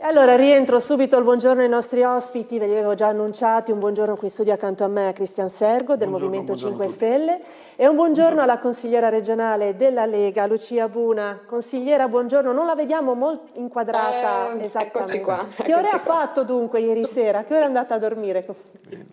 E allora rientro subito il buongiorno ai nostri ospiti, ve li avevo già annunciati, un buongiorno qui in studio accanto a me a Cristian Sergo del Movimento 5 Stelle e un buongiorno alla consigliera regionale della Lega Lucia Buna. Consigliera, buongiorno, non la vediamo molto inquadrata esattamente. Eccoci qua. Che ore ha fatto dunque ieri sera? Che ora è andata a dormire,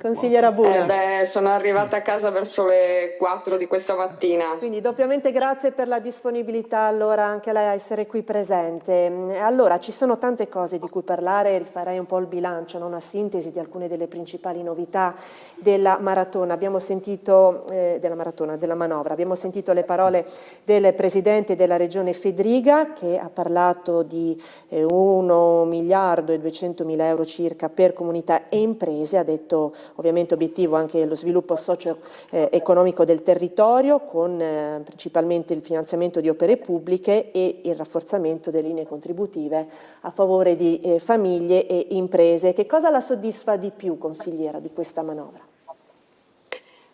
consigliera Buna? Sono arrivata a casa verso le 4 di questa mattina. Quindi doppiamente grazie per la disponibilità allora anche lei a essere qui presente. Allora ci sono tante cose di cui parlare, farei un po' il bilancio, una sintesi di alcune delle principali novità della maratona. Abbiamo sentito della manovra, abbiamo sentito le parole del Presidente della Regione Fedriga che ha parlato di 1 miliardo e 200 mila euro circa per comunità e imprese, ha detto ovviamente obiettivo anche lo sviluppo socio-economico del territorio con principalmente il finanziamento di opere pubbliche e il rafforzamento delle linee contributive a favore di famiglie e imprese. Che cosa la soddisfa di più, consigliera, di questa manovra?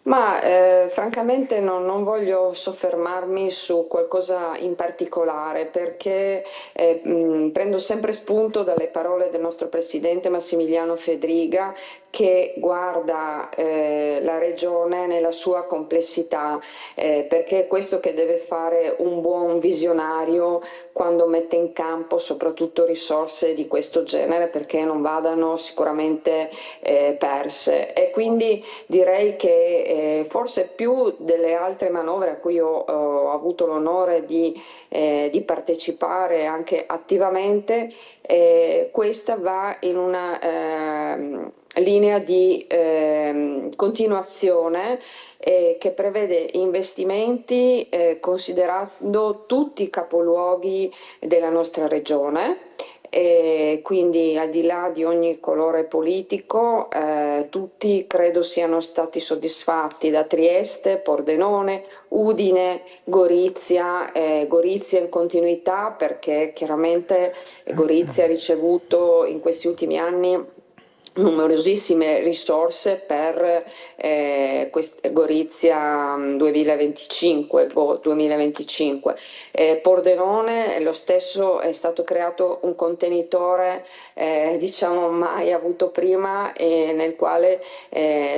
Ma francamente non voglio soffermarmi su qualcosa in particolare perché prendo sempre spunto dalle parole del nostro Presidente Massimiliano Fedriga che guarda la Regione nella sua complessità, perché è questo che deve fare un buon visionario quando mette in campo soprattutto risorse di questo genere, perché non vadano sicuramente perse. E quindi direi che forse più delle altre manovre a cui ho avuto l'onore di partecipare anche attivamente, questa va in una linea di continuazione che prevede investimenti considerando tutti i capoluoghi della nostra regione. E quindi al di là di ogni colore politico, tutti credo siano stati soddisfatti da Trieste, Pordenone, Udine, Gorizia, Gorizia in continuità perché chiaramente Gorizia ha ricevuto in questi ultimi anni numerosissime risorse per Gorizia 2025, 2025. Pordenone lo stesso è stato creato un contenitore diciamo mai avuto prima nel quale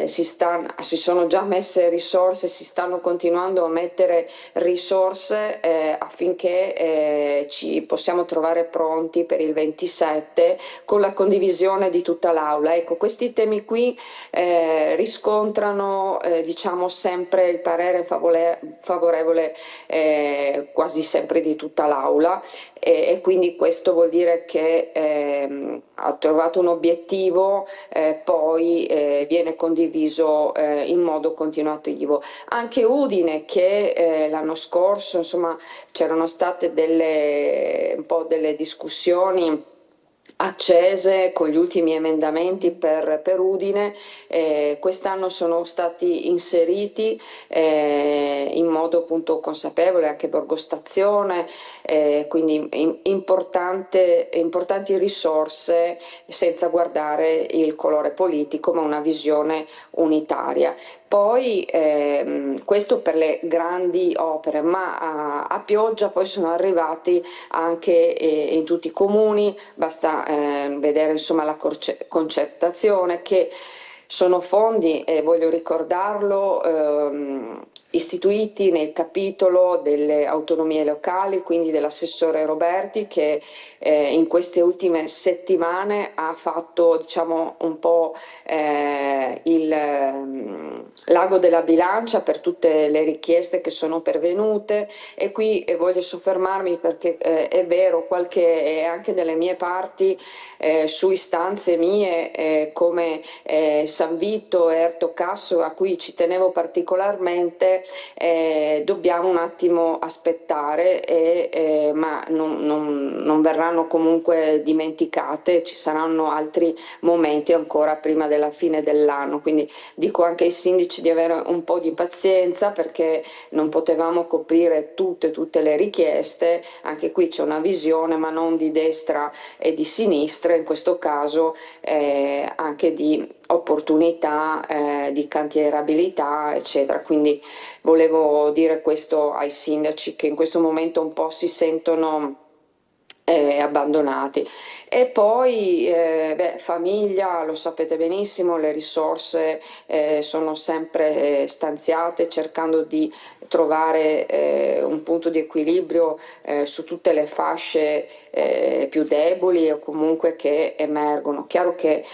si sono già messe risorse, si stanno continuando a mettere risorse affinché ci possiamo trovare pronti per il 27 con la condivisione di tutta l'Aula. Ecco, questi temi qui riscontrano diciamo sempre il parere favorevole quasi sempre di tutta l'Aula e quindi questo vuol dire che ha trovato un obiettivo, poi viene condiviso in modo continuativo. Anche Udine che l'anno scorso insomma c'erano state un po' delle discussioni accese con gli ultimi emendamenti per Udine, quest'anno sono stati inseriti in modo appunto consapevole anche Borgostazione, quindi importanti risorse senza guardare il colore politico ma una visione unitaria. Poi questo per le grandi opere, ma a pioggia poi sono arrivati anche in tutti i comuni, basta vedere insomma la concertazione che sono fondi, voglio ricordarlo, istituiti nel capitolo delle autonomie locali, quindi dell'assessore Roberti che in queste ultime settimane ha fatto diciamo un po' il l'ago della bilancia per tutte le richieste che sono pervenute e qui voglio soffermarmi perché è vero qualche anche delle mie parti su istanze mie come San Vito e Ertocasso a cui ci tenevo particolarmente, dobbiamo un attimo aspettare ma non verranno comunque dimenticate, ci saranno altri momenti ancora prima della fine dell'anno, quindi dico anche ai sindaci di avere un po' di pazienza perché non potevamo coprire tutte le richieste, anche qui c'è una visione ma non di destra e di sinistra, in questo caso anche di opportunità, di cantierabilità eccetera, quindi volevo dire questo ai sindaci che in questo momento un po' si sentono abbandonati. E poi famiglia, lo sapete benissimo, le risorse sono sempre stanziate cercando di trovare un punto di equilibrio su tutte le fasce più deboli o comunque che emergono. Chiaro che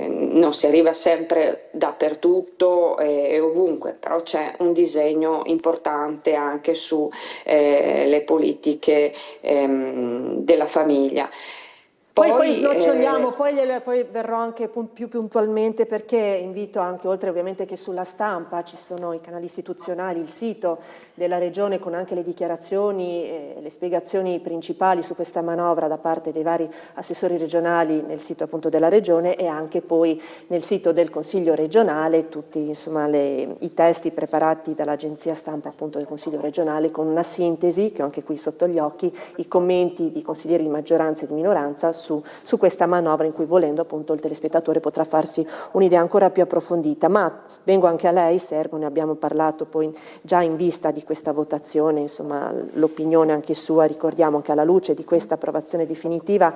non si arriva sempre dappertutto e ovunque, però c'è un disegno importante anche su le politiche della famiglia. Poi Poi, snoccioliamo, poi verrò anche più puntualmente, perché invito anche, oltre ovviamente che sulla stampa, ci sono i canali istituzionali, il sito della Regione con anche le dichiarazioni e le spiegazioni principali su questa manovra da parte dei vari assessori regionali nel sito appunto della Regione, e anche poi nel sito del Consiglio regionale tutti insomma i testi preparati dall'agenzia stampa appunto del Consiglio regionale, con una sintesi che ho anche qui sotto gli occhi, i commenti di consiglieri di maggioranza e di minoranza su questa manovra, in cui, volendo, appunto il telespettatore potrà farsi un'idea ancora più approfondita. Ma vengo anche a lei, Sergio, ne abbiamo parlato poi già in vista di questa votazione, insomma l'opinione anche sua, ricordiamo che alla luce di questa approvazione definitiva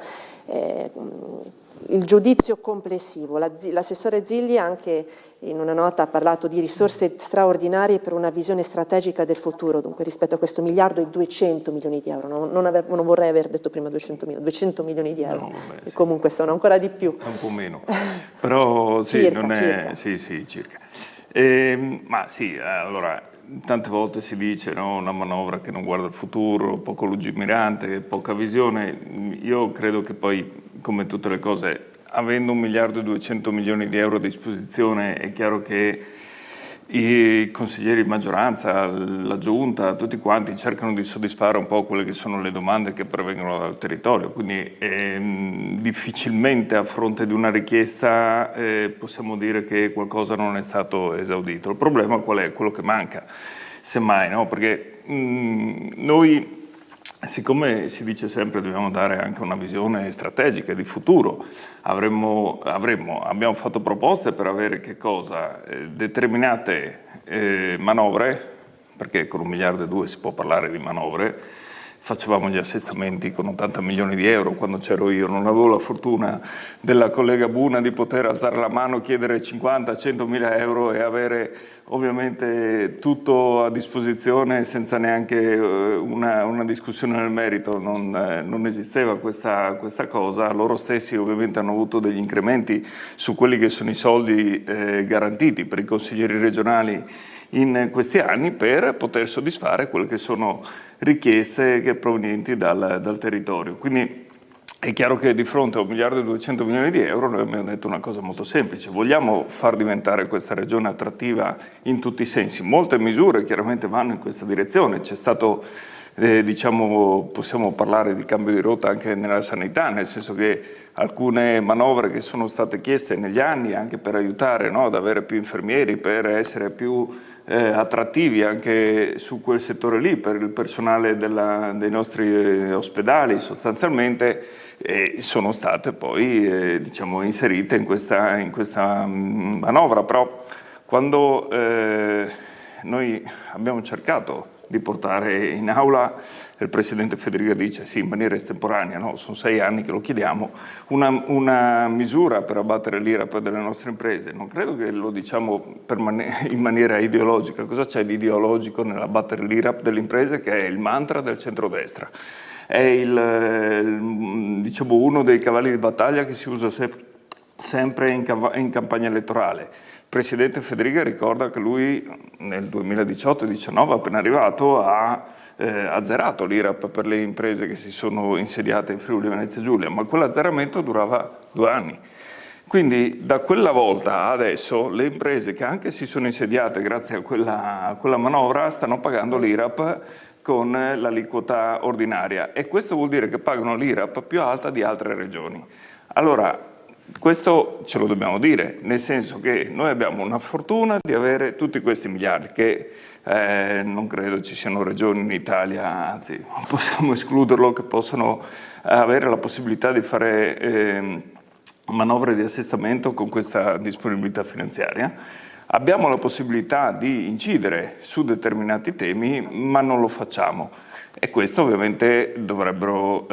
il giudizio complessivo. L'assessore Zilli anche in una nota ha parlato di risorse straordinarie per una visione strategica del futuro, dunque rispetto a questo 1.200 milioni di euro, non vorrei aver detto prima 200 milioni di euro, No, vabbè, che sì. comunque sono ancora di più. Un po' meno, però sì, Circa, non è... circa. Sì, circa. Ma sì, allora, tante volte si dice, no, una manovra che non guarda il futuro, poco lungimirante, poca visione. Io credo che poi, come tutte le cose, avendo 1.200 milioni di euro a disposizione, è chiaro che i consiglieri di maggioranza, la giunta, tutti quanti cercano di soddisfare un po' quelle che sono le domande che provengono dal territorio, quindi difficilmente a fronte di una richiesta possiamo dire che qualcosa non è stato esaudito. Il problema qual è? Quello che manca, semmai, no? Perché noi, siccome si dice sempre dobbiamo dare anche una visione strategica di futuro, abbiamo fatto proposte per avere che cosa? Determinate manovre, perché con 1,2 miliardi si può parlare di manovre. Facevamo gli assestamenti con 80 milioni di euro quando c'ero io, non avevo la fortuna della collega Buna di poter alzare la mano, chiedere 50-100 mila euro e avere ovviamente tutto a disposizione senza neanche una discussione nel merito. Non esisteva questa cosa. Loro stessi ovviamente hanno avuto degli incrementi su quelli che sono i soldi garantiti per i consiglieri regionali in questi anni, per poter soddisfare quelle che sono richieste che provenienti dal territorio. Quindi è chiaro che di fronte a 1.200 milioni di euro noi abbiamo detto una cosa molto semplice: vogliamo far diventare questa regione attrattiva in tutti i sensi. Molte misure chiaramente vanno in questa direzione. C'è stato, possiamo parlare di cambio di rotta anche nella sanità, nel senso che alcune manovre che sono state chieste negli anni anche per aiutare, no, ad avere più infermieri, per essere più attrattivi anche su quel settore lì, per il personale dei nostri ospedali sostanzialmente, sono state poi inserite in questa manovra. Però quando noi abbiamo cercato di portare in aula, il Presidente Federica dice sì, in maniera estemporanea, no? Sono 6 anni che lo chiediamo, una misura per abbattere l'IRAP delle nostre imprese. Non credo che lo diciamo in maniera ideologica. Cosa c'è di ideologico nell'abbattere l'IRAP delle imprese, che è il mantra del centrodestra? È uno dei cavalli di battaglia che si usa sempre in campagna elettorale. Il Presidente Federica ricorda che lui nel 2018-19, appena arrivato, ha azzerato l'IRAP per le imprese che si sono insediate in Friuli Venezia Giulia, ma quell'azzeramento durava 2 anni. Quindi da quella volta a adesso le imprese che anche si sono insediate grazie a quella manovra stanno pagando l'IRAP con l'aliquota ordinaria, e questo vuol dire che pagano l'IRAP più alta di altre regioni. Allora, questo ce lo dobbiamo dire, nel senso che noi abbiamo una fortuna di avere tutti questi miliardi, che non credo ci siano regioni in Italia, anzi possiamo escluderlo, che possano avere la possibilità di fare manovre di assestamento con questa disponibilità finanziaria. Abbiamo la possibilità di incidere su determinati temi, ma non lo facciamo. E questo ovviamente dovrebbero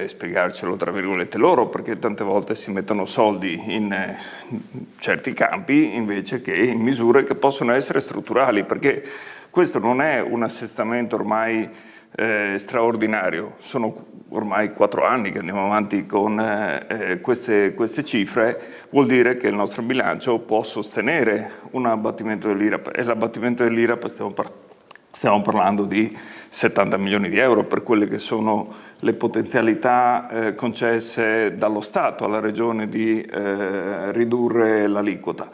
spiegarcelo tra virgolette loro, perché tante volte si mettono soldi in certi campi invece che in misure che possono essere strutturali, perché questo non è un assestamento ormai straordinario, sono ormai 4 anni che andiamo avanti con queste cifre, vuol dire che il nostro bilancio può sostenere un abbattimento dell'IRAP, e l'abbattimento dell'IRAP stiamo parlando di 70 milioni di euro per quelle che sono le potenzialità concesse dallo Stato alla Regione di ridurre l'aliquota.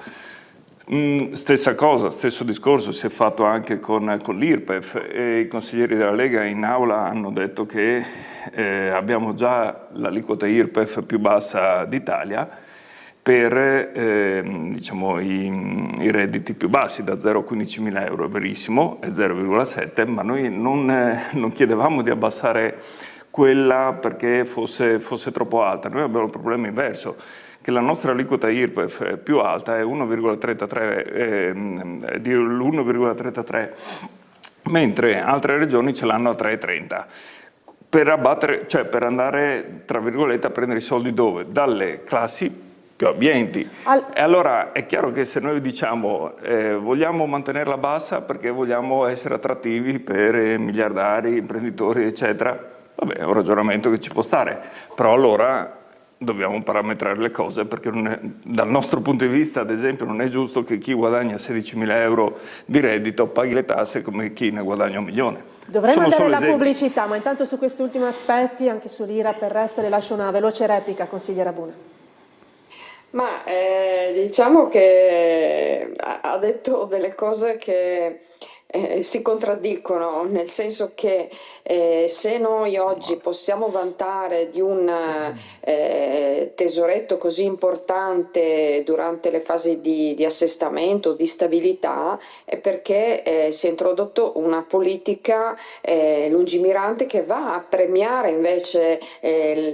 Stessa cosa, stesso discorso si è fatto anche con l'IRPEF, e i consiglieri della Lega in aula hanno detto che abbiamo già l'aliquota IRPEF più bassa d'Italia per diciamo, i redditi più bassi, da 0 a 15 mila euro, è verissimo, è 0,7, ma noi non chiedevamo di abbassare quella perché fosse troppo alta. Noi abbiamo il problema inverso, che la nostra aliquota IRPEF più alta è 1,33, mentre altre regioni ce l'hanno a 3,30. Per andare, tra virgolette, a prendere i soldi dove? Dalle classi più abbienti. E allora è chiaro che se noi diciamo vogliamo mantenerla bassa perché vogliamo essere attrattivi per miliardari, imprenditori, eccetera, vabbè, è un ragionamento che ci può stare, però allora dobbiamo parametrare le cose, perché dal nostro punto di vista, ad esempio, non è giusto che chi guadagna 16.000 euro di reddito paghi le tasse come chi ne guadagna 1 milione. Dovremmo andare alla pubblicità, ma intanto su questi ultimi aspetti, anche sull'IRA, per il resto le lascio una veloce replica, consigliera Buna. Ma diciamo che ha detto delle cose che si contraddicono, nel senso che se noi oggi possiamo vantare di un tesoretto così importante durante le fasi di assestamento, di stabilità, è perché si è introdotto una politica lungimirante che va a premiare invece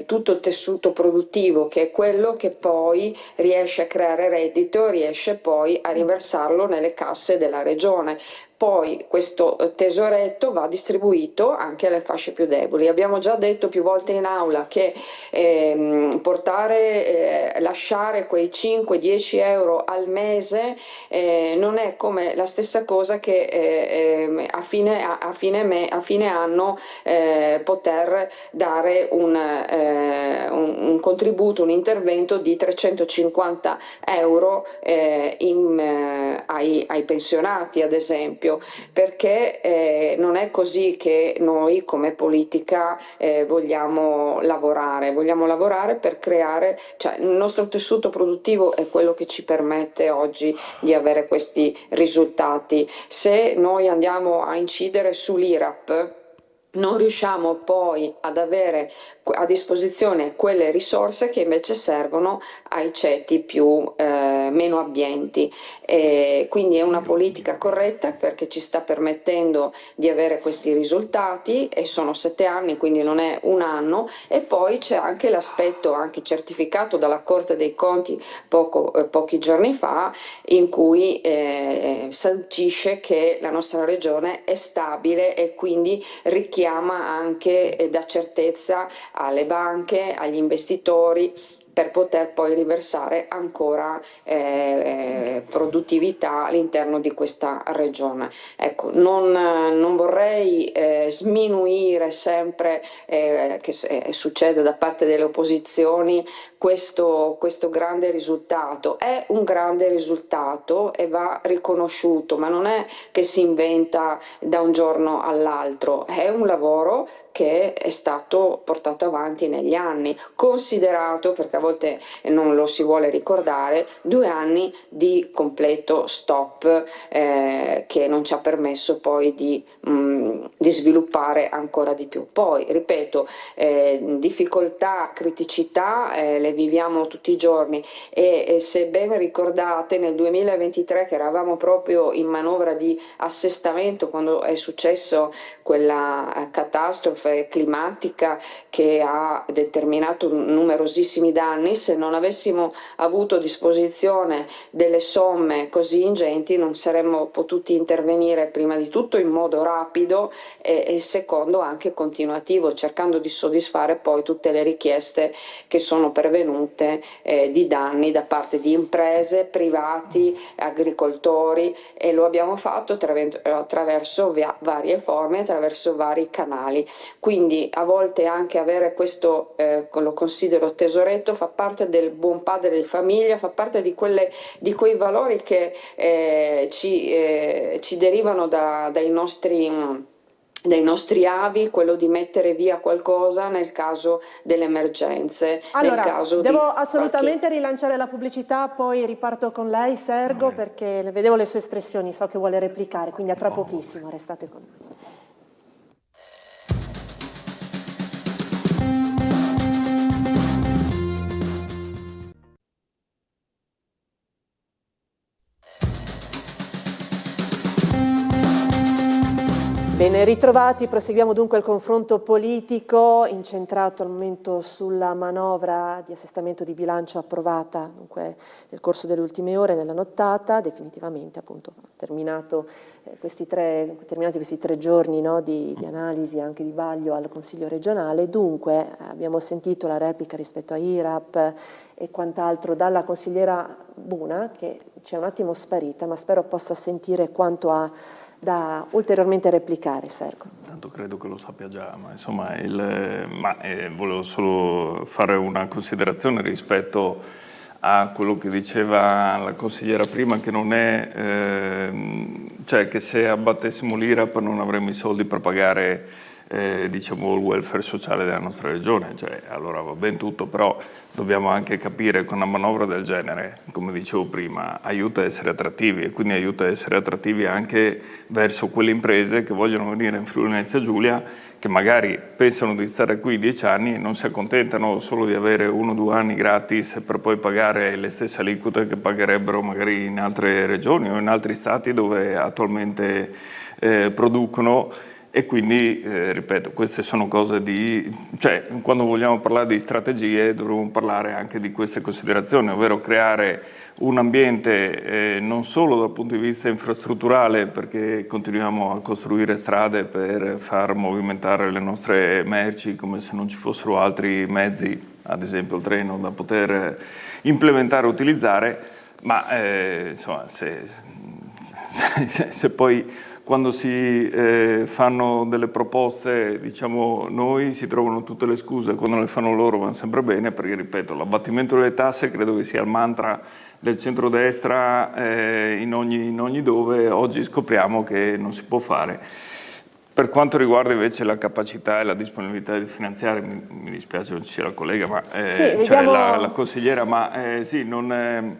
tutto il tessuto produttivo, che è quello che poi riesce a creare reddito, riesce poi a riversarlo nelle casse della regione. Poi questo tesoretto va distribuito anche alle fasce più deboli. Abbiamo già detto più volte in aula che lasciare quei 5-10 euro al mese non è come la stessa cosa che a fine anno poter dare un contributo, un intervento di 350 euro ai pensionati, ad esempio. Perché non è così che noi come politica vogliamo lavorare per creare, cioè il nostro tessuto produttivo è quello che ci permette oggi di avere questi risultati. Se noi andiamo a incidere sull'IRAP, non riusciamo poi ad avere a disposizione quelle risorse che invece servono ai ceti meno abbienti. Quindi è una politica corretta perché ci sta permettendo di avere questi risultati, e sono 7 anni, quindi non è un anno. E poi c'è anche l'aspetto anche certificato dalla Corte dei Conti pochi giorni fa, in cui sancisce che la nostra regione è stabile e quindi richiama anche e dà certezza alle banche, agli investitori, per poter poi riversare ancora produttività all'interno di questa regione. Ecco, non vorrei sminuire sempre, che succede da parte delle opposizioni, questo grande risultato. È un grande risultato e va riconosciuto, ma non è che si inventa da un giorno all'altro, è un lavoro che è stato portato avanti negli anni, considerato, perché a volte non lo si vuole ricordare, 2 anni di completo stop che non ci ha permesso poi di sviluppare ancora di più. Poi, ripeto, difficoltà, criticità le viviamo tutti i giorni, e se ben ricordate nel 2023, che eravamo proprio in manovra di assestamento quando è successo quella catastrofe catastrofe climatica che ha determinato numerosissimi danni, se non avessimo avuto a disposizione delle somme così ingenti non saremmo potuti intervenire prima di tutto in modo rapido e secondo anche continuativo, cercando di soddisfare poi tutte le richieste che sono pervenute di danni da parte di imprese, privati, agricoltori, e lo abbiamo fatto attraverso varie forme, attraverso vari canali. Quindi a volte anche avere questo, lo considero tesoretto, fa parte del buon padre di famiglia, fa parte di quei valori che ci derivano dai nostri avi, quello di mettere via qualcosa nel caso delle emergenze. Allora, nel caso devo assolutamente rilanciare la pubblicità, poi riparto con lei, Sergo, perché vedevo le sue espressioni, so che vuole replicare, quindi a tra pochissimo, restate con noi. Ben ritrovati, proseguiamo dunque il confronto politico incentrato al momento sulla manovra di assestamento di bilancio approvata dunque nel corso delle ultime ore, nella nottata, definitivamente appunto terminati questi tre giorni, no, di analisi anche di vaglio al Consiglio regionale. Dunque abbiamo sentito la replica rispetto a IRAP e quant'altro dalla consigliera Buna, che ci è un attimo sparita, ma spero possa sentire quanto ha da ulteriormente replicare, Sergo. Tanto credo che lo sappia già, ma insomma volevo solo fare una considerazione rispetto a quello che diceva la consigliera prima, che non è, cioè che se abbattessimo l'IRAP non avremmo i soldi per pagare diciamo il welfare sociale della nostra regione, cioè allora va ben tutto, però dobbiamo anche capire che una manovra del genere, come dicevo prima, aiuta a essere attrattivi e quindi aiuta a essere attrattivi anche verso quelle imprese che vogliono venire in Friuli Venezia Giulia, che magari pensano di stare qui 10 anni e non si accontentano solo di avere 1 o 2 anni gratis per poi pagare le stesse aliquote che pagherebbero magari in altre regioni o in altri stati dove attualmente producono. E quindi, ripeto, queste sono cose cioè quando vogliamo parlare di strategie dovremmo parlare anche di queste considerazioni, ovvero creare un ambiente non solo dal punto di vista infrastrutturale, perché continuiamo a costruire strade per far movimentare le nostre merci come se non ci fossero altri mezzi, ad esempio il treno, da poter implementare e utilizzare, ma insomma se poi quando si fanno delle proposte, diciamo noi, si trovano tutte le scuse, quando le fanno loro vanno sempre bene, perché ripeto, l'abbattimento delle tasse credo che sia il mantra del centrodestra in ogni dove, oggi scopriamo che non si può fare. Per quanto riguarda invece la capacità e la disponibilità di finanziare, mi dispiace non ci sia la collega, ma sì, cioè la consigliera, ma sì, non...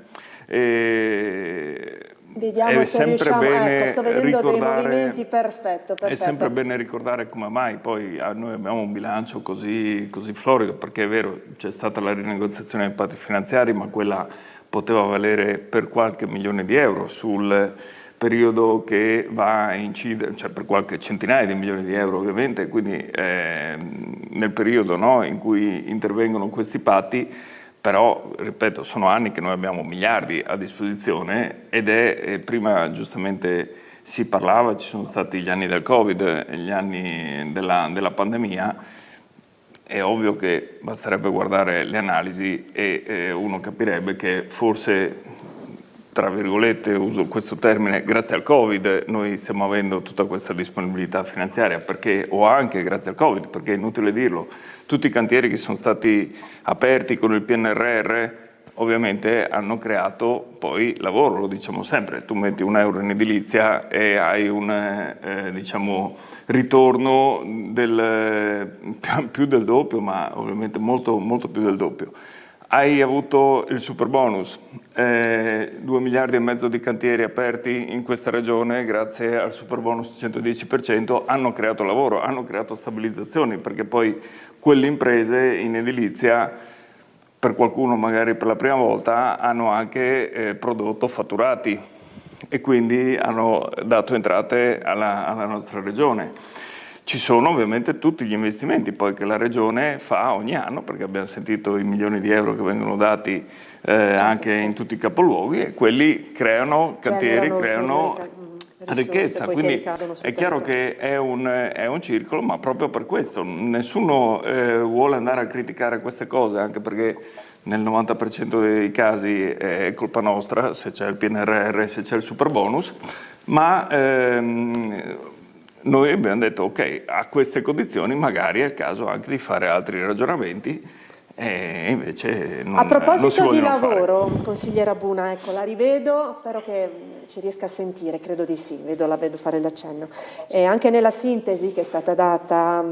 Vediamo è se sempre riusciamo, bene sto vedendo dei ricordare, movimenti, perfetto. è sempre bene ricordare come mai poi noi abbiamo un bilancio così florido, perché è vero, c'è stata la rinegoziazione dei patti finanziari, ma quella poteva valere per qualche milione di euro sul periodo che va a incidere, cioè per qualche centinaia di milioni di euro ovviamente, quindi nel periodo, no, in cui intervengono questi patti. Però, ripeto, sono anni che noi abbiamo miliardi a disposizione ed prima giustamente si parlava, ci sono stati gli anni del Covid, gli anni della pandemia, è ovvio che basterebbe guardare le analisi e uno capirebbe che forse, tra virgolette, uso questo termine, grazie al Covid noi stiamo avendo tutta questa disponibilità finanziaria, perché, o anche grazie al Covid, perché è inutile dirlo, tutti i cantieri che sono stati aperti con il PNRR ovviamente hanno creato poi lavoro, lo diciamo sempre, tu metti €1 in edilizia e hai un diciamo, ritorno più del doppio, ma ovviamente molto, molto più del doppio. Hai avuto il superbonus, 2,5 miliardi di cantieri aperti in questa regione grazie al superbonus 110%, hanno creato lavoro, hanno creato stabilizzazioni, perché poi quelle imprese in edilizia, per qualcuno magari per la prima volta, hanno anche prodotto fatturati e quindi hanno dato entrate alla nostra regione. Ci sono ovviamente tutti gli investimenti poi che la Regione fa ogni anno, perché abbiamo sentito i milioni di euro che vengono dati anche in tutti i capoluoghi, e quelli creano cantieri, creano ricchezza. Quindi è chiaro che è un circolo, ma proprio per questo nessuno vuole andare a criticare queste cose, anche perché nel 90% dei casi è colpa nostra, se c'è il PNRR, se c'è il superbonus, ma noi abbiamo detto ok, a queste condizioni magari è il caso anche di fare altri ragionamenti, e invece non, a proposito di vogliono lavoro, fare. consigliera Buna, ecco, la rivedo, spero che ci riesca a sentire, credo di sì, la vedo fare l'accenno. E anche nella sintesi che è stata data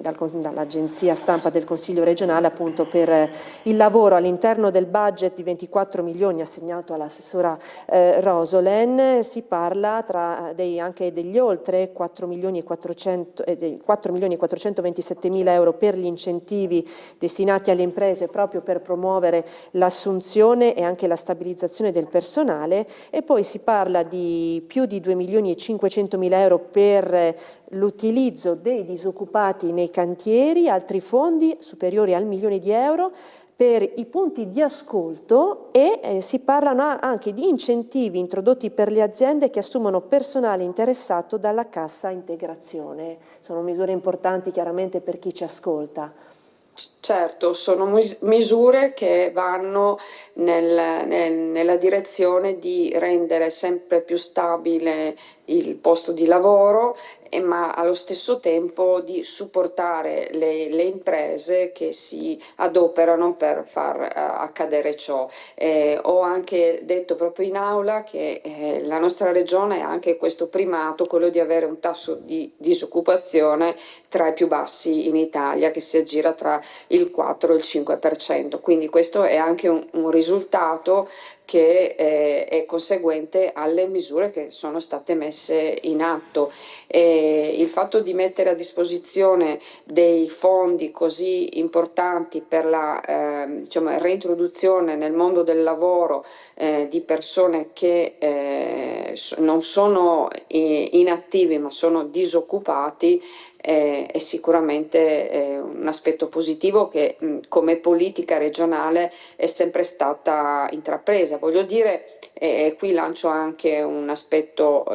dall'agenzia stampa del Consiglio regionale, appunto, per il lavoro all'interno del budget di 24 milioni assegnato all'assessora Rosolen, si parla anche degli oltre 4 milioni e 427 mila euro per gli incentivi destinati alle imprese proprio per promuovere l'assunzione e anche la stabilizzazione del personale, e poi si parla di più di 2 milioni e 500 mila euro per l'utilizzo dei disoccupati nei cantieri, altri fondi superiori al milione di euro per i punti di ascolto, e si parlano anche di incentivi introdotti per le aziende che assumono personale interessato dalla cassa integrazione. Sono misure importanti chiaramente per chi ci ascolta. Certo, sono misure che vanno nella direzione di rendere sempre più stabile il posto di lavoro, ma allo stesso tempo di supportare le imprese che si adoperano per far accadere ciò. Ho anche detto proprio in aula che la nostra regione ha anche questo primato, quello di avere un tasso di disoccupazione tra i più bassi in Italia, che si aggira tra il 4 e il 5%, quindi questo è anche un risultato che è conseguente alle misure che sono state messe in atto. Il fatto di mettere a disposizione dei fondi così importanti per la diciamo, reintroduzione nel mondo del lavoro di persone che non sono inattivi ma sono disoccupati è sicuramente un aspetto positivo che come politica regionale è sempre stata intrapresa. Voglio dire, qui lancio anche un aspetto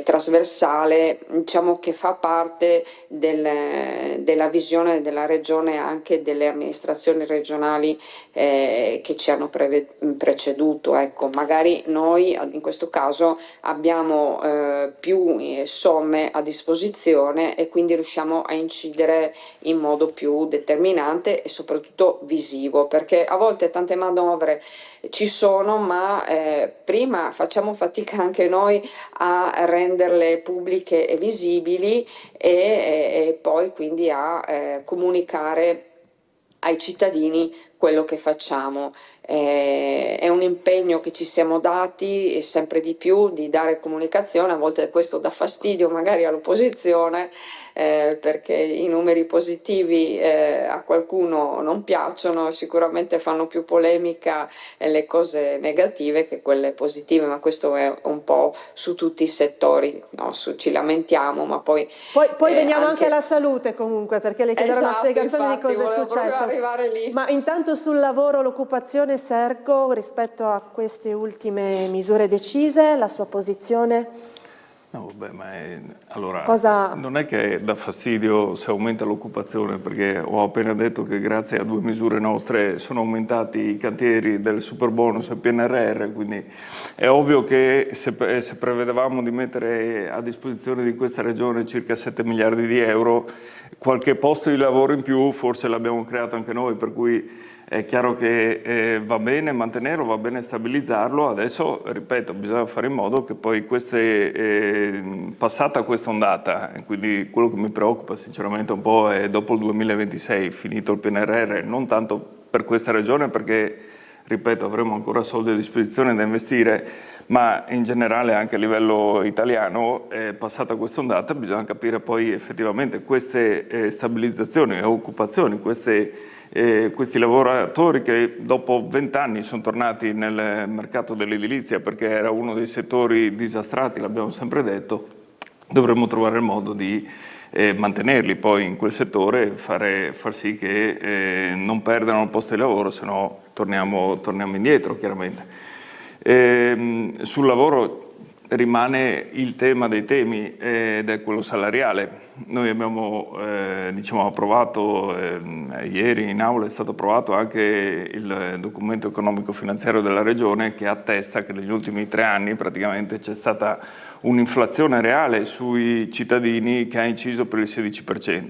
trasversale, diciamo, che fa parte della visione della regione, anche delle amministrazioni regionali che ci hanno preceduto. Ecco, magari noi in questo caso abbiamo più somme a disposizione e quindi riusciamo a incidere in modo più determinante e soprattutto visivo, perché a volte tante manovre ci sono, ma prima facciamo fatica anche noi a renderle pubbliche e visibili e poi quindi a comunicare ai cittadini quello che facciamo. È un impegno che ci siamo dati e sempre di più di dare comunicazione, a volte questo dà fastidio magari all'opposizione perché i numeri positivi a qualcuno non piacciono, sicuramente fanno più polemica le cose negative che quelle positive, ma questo è un po' su tutti i settori, no? Ci lamentiamo, ma poi veniamo anche alla salute comunque, perché le chiederò una spiegazione di cosa è successo. Arrivare lì. Ma intanto sul lavoro, l'occupazione, Sergo, rispetto a queste ultime misure decise, la sua posizione? No, vabbè, allora, non è che dà fastidio se aumenta l'occupazione, perché ho appena detto che grazie a 2 misure nostre sono aumentati i cantieri del superbonus e PNRR, quindi è ovvio che se prevedevamo di mettere a disposizione di questa regione circa 7 miliardi di euro, qualche posto di lavoro in più forse l'abbiamo creato anche noi, per cui è chiaro che va bene mantenerlo, va bene stabilizzarlo. Adesso, ripeto, bisogna fare in modo che poi passata questa ondata, quindi quello che mi preoccupa sinceramente un po' è dopo il 2026, finito il PNRR, non tanto per questa regione perché, ripeto, avremo ancora soldi a disposizione da investire, ma in generale anche a livello italiano, passata questa ondata, bisogna capire poi effettivamente queste stabilizzazioni e occupazioni, questi lavoratori che dopo 20 anni sono tornati nel mercato dell'edilizia perché era uno dei settori disastrati, l'abbiamo sempre detto, dovremmo trovare il modo di mantenerli poi in quel settore, far sì che non perdano il posto di lavoro, se no torniamo indietro chiaramente. Sul lavoro rimane il tema dei temi ed è quello salariale. Noi abbiamo approvato, ieri in aula è stato approvato anche il documento economico-finanziario della Regione, che attesta che negli ultimi 3 anni praticamente c'è stata un'inflazione reale sui cittadini che ha inciso per il 16%.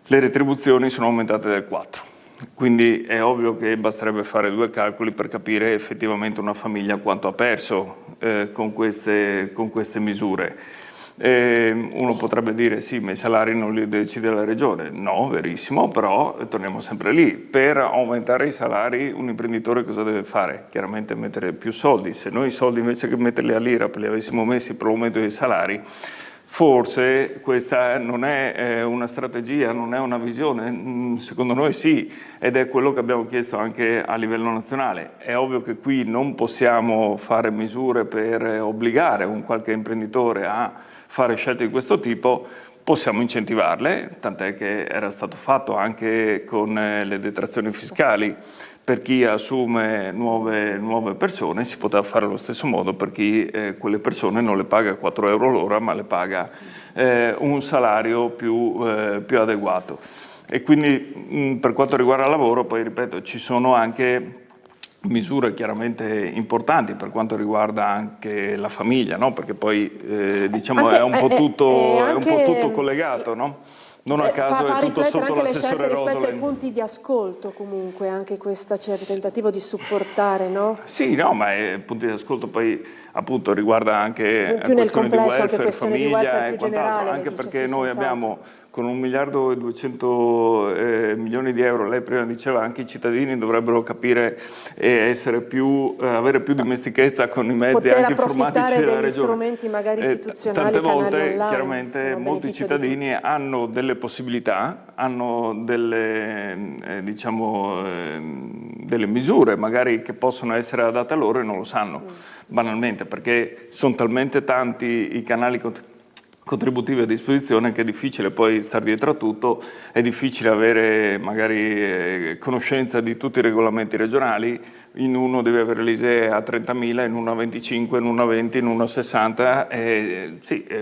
Le retribuzioni sono aumentate del 4%. Quindi è ovvio che basterebbe fare 2 calcoli per capire effettivamente una famiglia quanto ha perso con queste misure. Uno potrebbe dire sì, ma i salari non li decide la Regione. No, verissimo, però torniamo sempre lì. Per aumentare i salari un imprenditore cosa deve fare? Chiaramente mettere più soldi. Se noi i soldi invece che metterli all'IRAP li avessimo messi per l'aumento dei salari, forse questa non è una strategia, non è una visione, secondo noi sì, ed è quello che abbiamo chiesto anche a livello nazionale. È ovvio che qui non possiamo fare misure per obbligare un qualche imprenditore a fare scelte di questo tipo, possiamo incentivarle, tant'è che era stato fatto anche con le detrazioni fiscali. Per chi assume nuove persone si poteva fare allo stesso modo per chi quelle persone non le paga 4 euro l'ora, ma le paga un salario più adeguato. E quindi per quanto riguarda il lavoro, poi ripeto, ci sono anche misure chiaramente importanti per quanto riguarda anche la famiglia, no? Perché poi diciamo Anche, è un po' tutto anche collegato, no? Non a caso fa è tutto riflettere sotto anche le l'assessore scelte rispetto ai Rosolen. punti di ascolto, comunque, anche questo tentativo di supportare, no? Sì, no, ma punti di ascolto poi appunto riguarda anche Più nel questioni di complesso, anche welfare, questioni di famiglia welfare e più quant'altro, generale, lo anche dice, perché sì, noi senz'altro. abbiamo con 1.200 milioni di euro, lei prima diceva anche i cittadini dovrebbero capire e avere più dimestichezza con i mezzi Poter anche informatici approfittare della degli Regione. strumenti magari istituzionali, Tante canali volte online, chiaramente sono a molti beneficio di cittadini tutti. hanno delle possibilità, hanno delle misure magari che possono essere adatte a loro e non lo sanno, banalmente, perché sono talmente tanti i canali contributivi a disposizione che è difficile poi star dietro a tutto, è difficile avere magari conoscenza di tutti i regolamenti regionali. In uno deve avere l'ISEE a 30.000, in uno a 25, in uno a 20, in uno a 60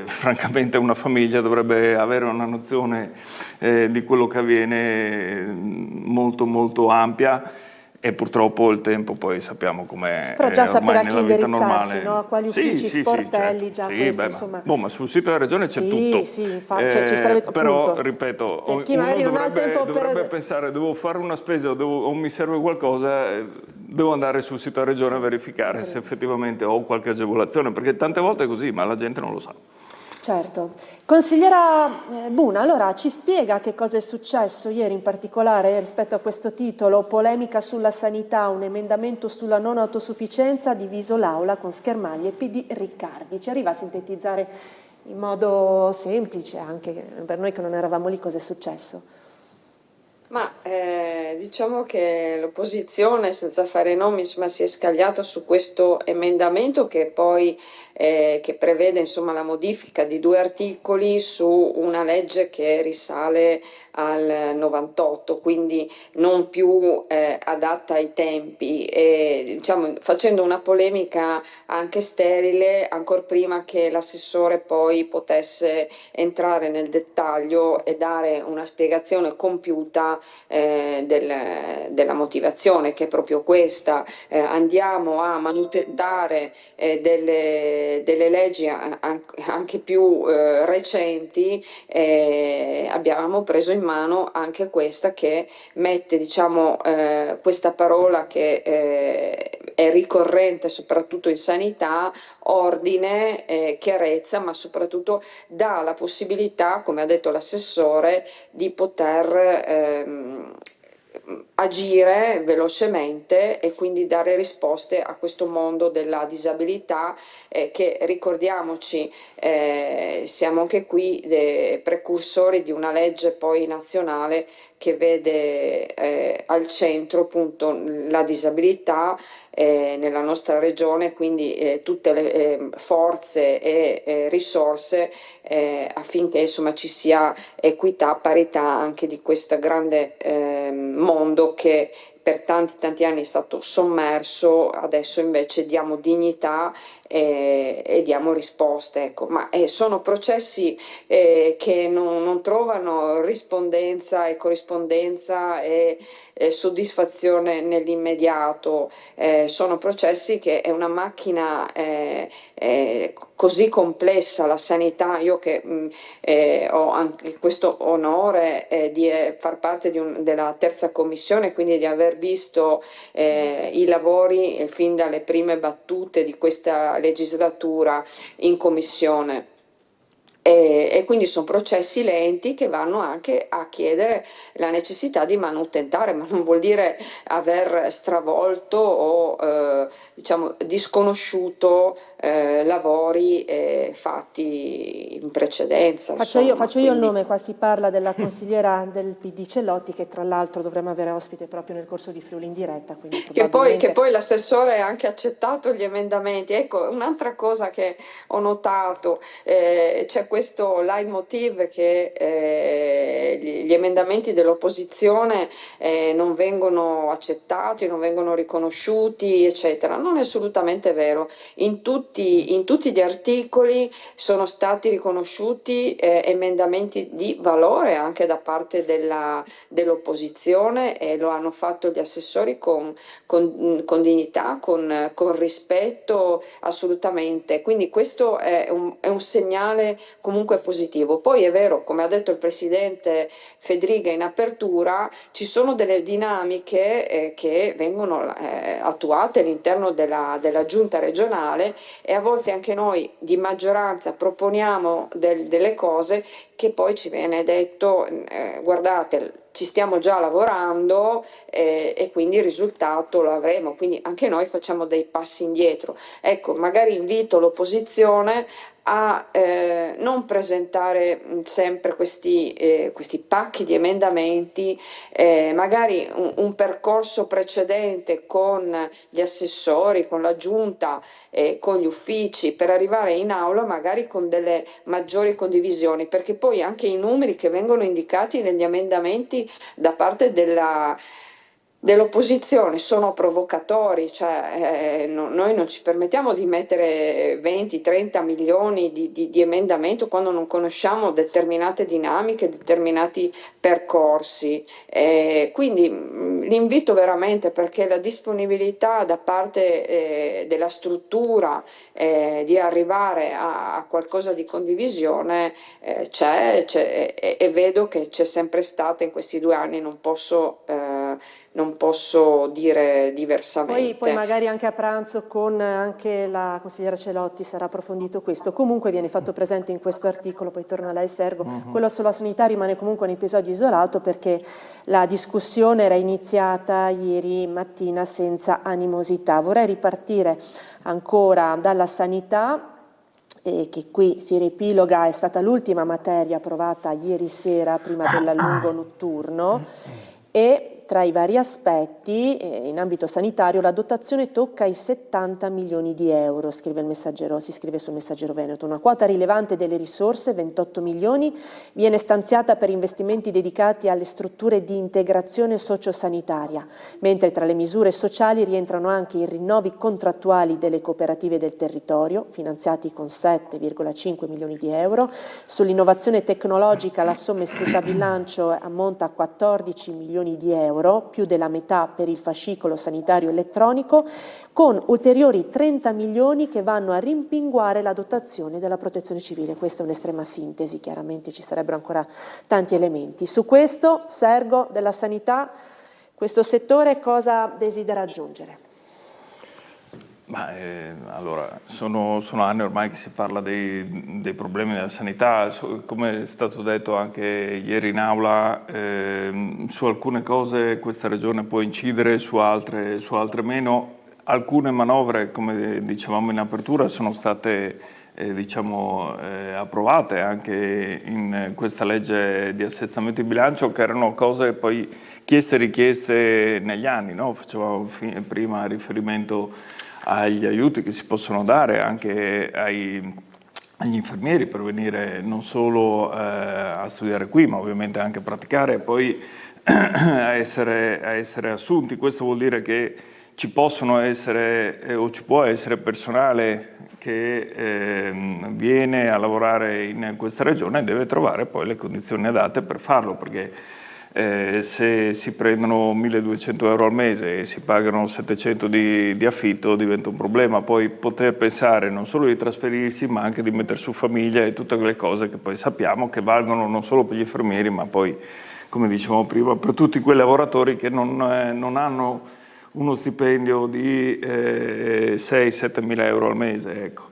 francamente una famiglia dovrebbe avere una nozione di quello che avviene molto molto ampia. E purtroppo il tempo poi sappiamo com'è Però già sapere ormai a chi nella vita indirizzarsi, normale. no? A quali uffici, sportelli, Certo. già Sì, questo, beh, insomma. ma sul sito della Regione c'è tutto. Sì, infatti, cioè, ci sarebbe Però, appunto. ripeto, Per chi uno magari non ha il tempo dovrebbe pensare, devo fare una spesa o mi serve qualcosa, devo andare sul sito della Regione a verificare se effettivamente ho qualche agevolazione, perché tante volte è così, ma la gente non lo sa. Certo. Consigliera Buna, allora ci spiega che cosa è successo ieri in particolare rispetto a questo titolo, polemica sulla sanità, un emendamento sulla non autosufficienza, ha diviso l'aula con schermaglie e PD Riccardi. Ci arriva a sintetizzare in modo semplice anche per noi che non eravamo lì cosa è successo? Ma diciamo che l'opposizione, senza fare nomi, insomma, si è scagliata su questo emendamento che prevede insomma, la modifica di 2 articoli su una legge che risale al 98, quindi non più adatta ai tempi, e, diciamo, facendo una polemica anche sterile, ancor prima che l'assessore poi potesse entrare nel dettaglio e dare una spiegazione compiuta della motivazione, che è proprio questa. Andiamo a manutentare delle leggi anche più recenti. Abbiamo preso in mano anche questa che mette, diciamo, questa parola che è ricorrente soprattutto in sanità, ordine, chiarezza, ma soprattutto dà la possibilità, come ha detto l'assessore, di poter agire velocemente e quindi dare risposte a questo mondo della disabilità, che ricordiamoci, siamo anche qui precursori di una legge poi nazionale che vede al centro appunto la disabilità nella nostra regione, quindi tutte le forze e risorse affinché insomma ci sia equità, parità anche di questo grande mondo che per tanti anni è stato sommerso. Adesso invece diamo dignità e diamo risposte, ecco. Ma sono processi che non trovano rispondenza e corrispondenza e soddisfazione nell'immediato. Sono processi che è una macchina così complessa, la sanità. Io che ho anche questo onore di far parte della terza commissione, quindi di aver visto i lavori fin dalle prime battute di questa legislatura in commissione. E quindi sono processi lenti che vanno anche a chiedere la necessità di manutentare, ma non vuol dire aver stravolto o diciamo disconosciuto lavori fatti in precedenza. Faccio io il nome, qua si parla della consigliera del PD Celotti, che tra l'altro dovremmo avere ospite proprio nel corso di Friuli in diretta. Quindi probabilmente... che poi l'assessore ha anche accettato gli emendamenti. Ecco, un'altra cosa che ho notato, c'è questo leitmotiv che gli emendamenti dell'opposizione non vengono accettati, non vengono riconosciuti, eccetera. Non è assolutamente vero. In tutti gli articoli sono stati riconosciuti emendamenti di valore anche da parte dell'opposizione, e lo hanno fatto gli assessori con dignità, con rispetto, assolutamente. Quindi questo è un segnale comunque positivo. Poi è vero, come ha detto il presidente Fedriga in apertura, ci sono delle dinamiche che vengono attuate all'interno della giunta regionale, e a volte anche noi di maggioranza proponiamo delle cose che poi ci viene detto guardate, ci stiamo già lavorando e quindi il risultato lo avremo. Quindi anche noi facciamo dei passi indietro. Ecco, magari invito l'opposizione a non presentare sempre questi pacchi di emendamenti, magari un percorso precedente con gli assessori, con la giunta, con gli uffici, per arrivare in aula magari con delle maggiori condivisioni, perché poi anche i numeri che vengono indicati negli emendamenti da parte dell'opposizione sono provocatori, cioè noi non ci permettiamo di mettere 20-30 milioni di emendamento quando non conosciamo determinate dinamiche, determinati percorsi. Quindi l'invito veramente, perché la disponibilità da parte della struttura di arrivare a qualcosa di condivisione c'è, e vedo che c'è sempre stata in questi 2 anni, non posso dire diversamente. Poi magari anche a pranzo con anche la consigliera Celotti sarà approfondito questo. Comunque viene fatto presente in questo articolo, poi torno a lei Sergo, quello sulla sanità rimane comunque un episodio isolato, perché la discussione era iniziata ieri mattina senza animosità. Vorrei ripartire ancora dalla sanità, che qui si riepiloga, è stata l'ultima materia approvata ieri sera prima dell'allungo notturno, e tra i vari aspetti in ambito sanitario la dotazione tocca i 70 milioni di euro, si scrive sul Messaggero Veneto. Una quota rilevante delle risorse, 28 milioni, viene stanziata per investimenti dedicati alle strutture di integrazione sociosanitaria, mentre tra le misure sociali rientrano anche i rinnovi contrattuali delle cooperative del territorio, finanziati con 7,5 milioni di euro. Sull'innovazione tecnologica la somma iscritta a bilancio ammonta a 14 milioni di euro, più della metà per il fascicolo sanitario elettronico, con ulteriori 30 milioni che vanno a rimpinguare la dotazione della protezione civile. Questa è un'estrema sintesi, chiaramente ci sarebbero ancora tanti elementi. Su questo, Sergo, della sanità, questo settore cosa desidera aggiungere? Allora, sono anni ormai che si parla dei problemi della sanità, come è stato detto anche ieri in aula, su alcune cose questa regione può incidere, su altre meno. Alcune manovre, come dicevamo in apertura, sono state approvate anche in questa legge di assestamento di bilancio, che erano cose poi chieste e richieste negli anni, no? Facevamo prima riferimento agli aiuti che si possono dare anche agli infermieri per venire non solo a studiare qui, ma ovviamente anche a praticare e poi a essere assunti. Questo vuol dire che ci possono essere o ci può essere personale che viene a lavorare in questa regione e deve trovare poi le condizioni adatte per farlo, perché se si prendono 1.200 euro al mese e si pagano 700 di affitto diventa un problema. Poi poter pensare non solo di trasferirsi ma anche di mettere su famiglia e tutte quelle cose che poi sappiamo che valgono non solo per gli infermieri ma poi, come dicevamo prima, per tutti quei lavoratori che non hanno uno stipendio di 6-7 mila euro al mese. Ecco.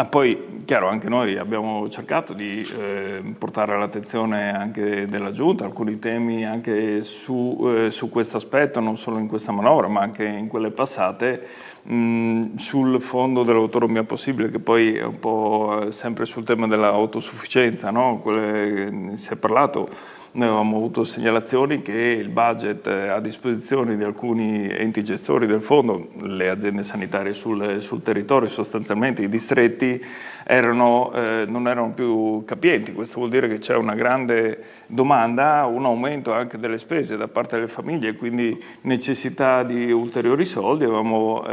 Poi, chiaro, anche noi abbiamo cercato di portare all'attenzione anche della Giunta alcuni temi anche su questo aspetto, non solo in questa manovra, ma anche in quelle passate, sul fondo dell'autonomia possibile, che poi è un po' sempre sul tema dell'autosufficienza, no? Si è parlato. Noi avevamo avuto segnalazioni che il budget a disposizione di alcuni enti gestori del fondo, le aziende sanitarie sul territorio, sostanzialmente i distretti, non erano più capienti. Questo vuol dire che c'è una grande domanda, un aumento anche delle spese da parte delle famiglie, quindi necessità di ulteriori soldi. Avevamo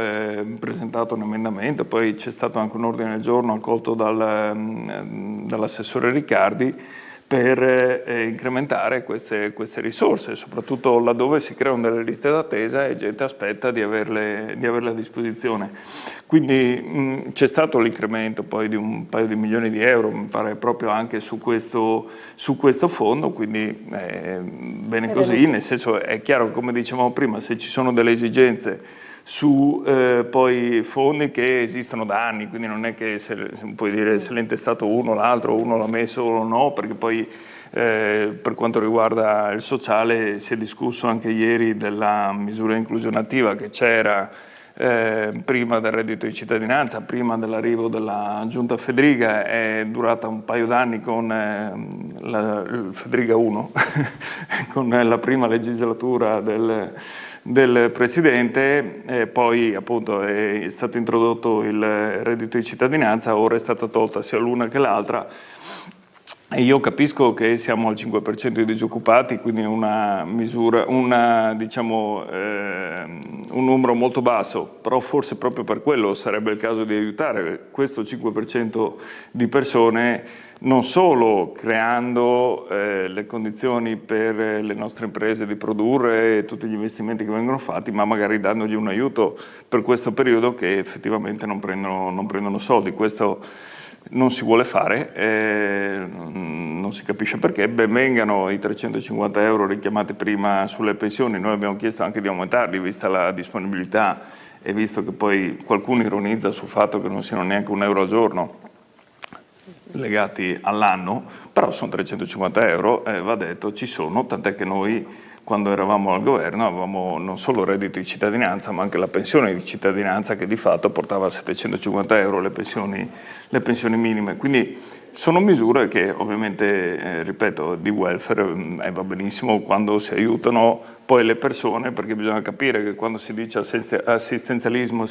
presentato un emendamento, poi c'è stato anche un ordine del giorno accolto dall'assessore Riccardi, per incrementare queste risorse, soprattutto laddove si creano delle liste d'attesa e gente aspetta di averle a disposizione. Quindi c'è stato l'incremento poi di un paio di milioni di euro, mi pare, proprio anche su questo fondo, quindi bene così, nel senso è chiaro, come dicevamo prima, se ci sono delle esigenze su poi fondi che esistono da anni, quindi non è che puoi dire se l'ha intestato uno, l'altro, uno l'ha messo o no, perché poi per quanto riguarda il sociale si è discusso anche ieri della misura di inclusione attiva che c'era prima del reddito di cittadinanza, prima dell'arrivo della Giunta Fedriga, è durata un paio d'anni con il Fedriga 1, con la prima legislatura del Presidente, poi appunto è stato introdotto il reddito di cittadinanza, ora è stata tolta sia l'una che l'altra. E io capisco che siamo al 5% di disoccupati, quindi una misura, un numero molto basso, però forse proprio per quello sarebbe il caso di aiutare questo 5% di persone, non solo creando le condizioni per le nostre imprese di produrre tutti gli investimenti che vengono fatti, ma magari dandogli un aiuto per questo periodo che effettivamente non prendono soldi. Questo non si vuole fare, non si capisce perché. Ben vengano i 350 euro richiamati prima sulle pensioni, noi abbiamo chiesto anche di aumentarli vista la disponibilità e visto che poi qualcuno ironizza sul fatto che non siano neanche un euro al giorno legati all'anno, però sono 350 euro, va detto, ci sono, tant'è che noi quando eravamo al governo avevamo non solo il reddito di cittadinanza ma anche la pensione di cittadinanza che di fatto portava a 750 euro le pensioni minime. Quindi sono misure che ovviamente, ripeto, di welfare va benissimo quando si aiutano poi le persone, perché bisogna capire che quando si dice assistenzialismo,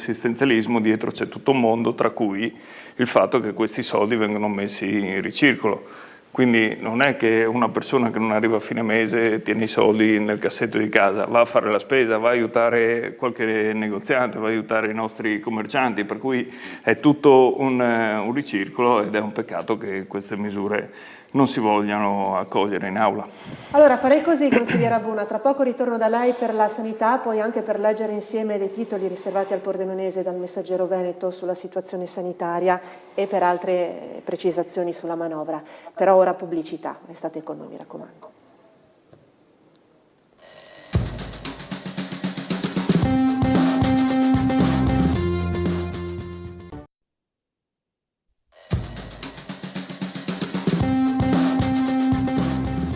dietro c'è tutto un mondo, tra cui il fatto che questi soldi vengono messi in ricircolo. Quindi non è che una persona che non arriva a fine mese tiene i soldi nel cassetto di casa, va a fare la spesa, va a aiutare qualche negoziante, va a aiutare i nostri commercianti, per cui è tutto un ricircolo ed è un peccato che queste misure non si vogliano accogliere in aula. Allora farei così, consigliera Buna, tra poco ritorno da lei per la sanità, poi anche per leggere insieme dei titoli riservati al Pordenonese dal Messaggero Veneto sulla situazione sanitaria e per altre precisazioni sulla manovra. Però ora pubblicità, restate con noi, mi raccomando.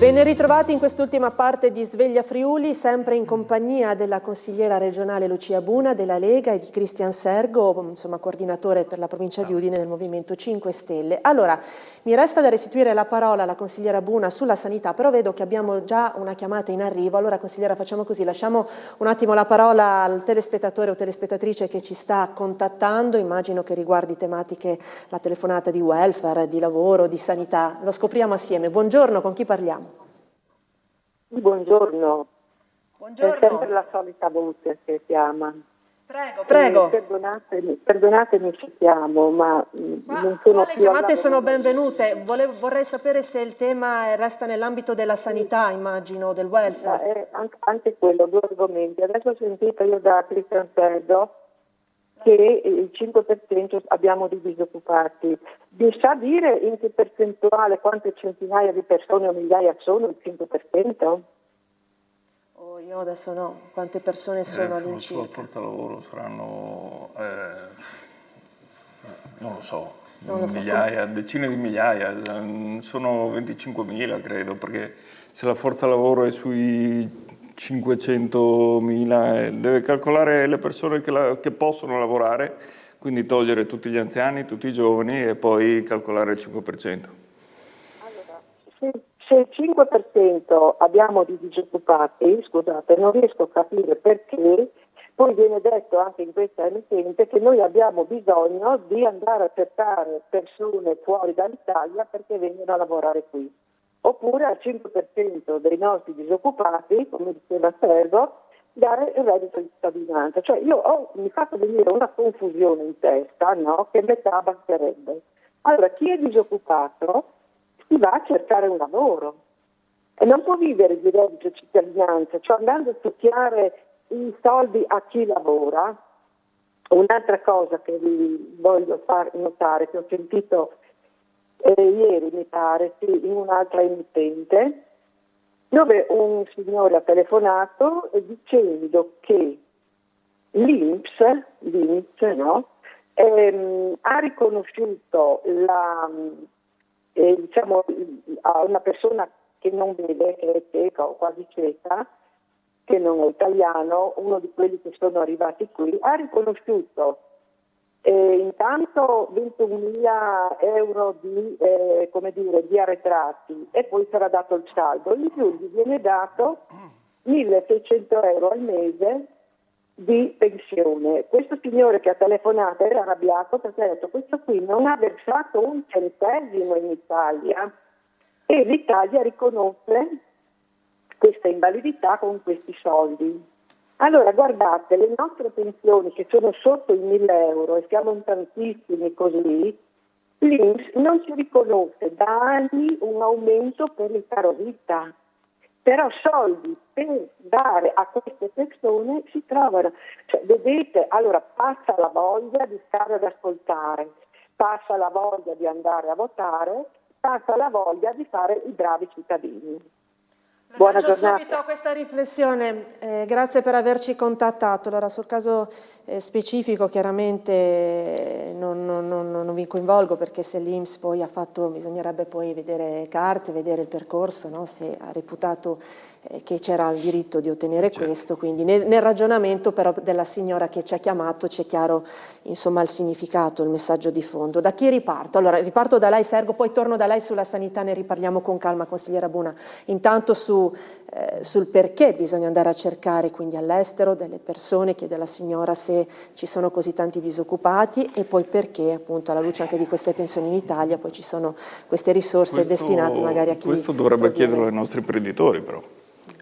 Ben ritrovati in quest'ultima parte di Sveglia Friuli, sempre in compagnia della consigliera regionale Lucia Buna della Lega e di Cristian Sergo, insomma coordinatore per la provincia di Udine del Movimento 5 Stelle. Allora, mi resta da restituire la parola alla consigliera Buna sulla sanità, però vedo che abbiamo già una chiamata in arrivo. Allora, consigliera, facciamo così, lasciamo un attimo la parola al telespettatore o telespettatrice che ci sta contattando, immagino che riguardi tematiche, la telefonata di welfare, di lavoro, di sanità. Lo scopriamo assieme. Buongiorno, con chi parliamo? Buongiorno. Buongiorno. È sempre la solita voce che chiama. Prego, prego. Perdonatemi se chiamo, ma non sono le più chiamate sono benvenute. Vorrei sapere se il tema resta nell'ambito della sanità, immagino, del welfare. Anche quello, due argomenti. Adesso ho sentito io da Cristian Sergo che il 5% abbiamo di disoccupati. Vi sa dire in che percentuale, quante centinaia di persone o migliaia sono il 5%? Oh, io adesso no. Quante persone sono all'incirca? La forza lavoro saranno, non lo so, migliaia, decine di migliaia, sono 25.000 credo, perché se la forza lavoro è sui 500.000, deve calcolare le persone che possono lavorare, quindi togliere tutti gli anziani, tutti i giovani e poi calcolare il 5%. Allora, se il 5% abbiamo di disoccupati, scusate, non riesco a capire perché poi viene detto anche in questa emittente che noi abbiamo bisogno di andare a cercare persone fuori dall'Italia perché vengono a lavorare qui. Oppure al 5% dei nostri disoccupati, come diceva Sergo, dare il reddito di cittadinanza. Cioè mi fa venire una confusione in testa, no? Che metà basterebbe. Allora, chi è disoccupato si va a cercare un lavoro e non può vivere di reddito di cittadinanza, cioè andando a studiare i soldi a chi lavora. Un'altra cosa che vi voglio far notare, che ho sentito ieri mi pare, sì, in un'altra emittente, dove un signore ha telefonato dicendo che l'INPS no, ha riconosciuto a una persona che non vede, che è cieca o quasi cieca, che non è italiano, uno di quelli che sono arrivati qui, ha riconosciuto intanto 21.000 euro di arretrati e poi sarà dato il saldo. In più gli viene dato 1.600 euro al mese di pensione. Questo signore che ha telefonato era arrabbiato perché ha detto: questo qui non ha versato un centesimo in Italia e l'Italia riconosce questa invalidità con questi soldi. Allora guardate, le nostre pensioni che sono sotto i 1.000 euro e siamo in tantissimi così, l'INPS non ci riconosce da anni un aumento per il caro vita, però soldi per dare a queste persone si trovano. Cioè, vedete, allora passa la voglia di stare ad ascoltare, passa la voglia di andare a votare, passa la voglia di fare i bravi cittadini. Buona Faccio giornata. subito questa riflessione, grazie per averci contattato. Allora, sul caso specifico chiaramente non vi coinvolgo, perché se l'INPS poi ha fatto, bisognerebbe poi vedere carte, vedere il percorso, no? Se ha reputato che c'era il diritto di ottenere questo, quindi nel ragionamento però della signora che ci ha chiamato c'è chiaro insomma il significato, il messaggio di fondo. Da chi riparto? Allora riparto da lei, Sergo, poi torno da lei sulla sanità, ne riparliamo con calma, consigliera Buna. Intanto sul perché bisogna andare a cercare quindi all'estero delle persone, chiede alla signora se ci sono così tanti disoccupati, e poi perché appunto alla luce anche di queste pensioni in Italia poi ci sono queste risorse destinate magari a chi questo dovrebbe proviene. chiederlo ai nostri imprenditori però,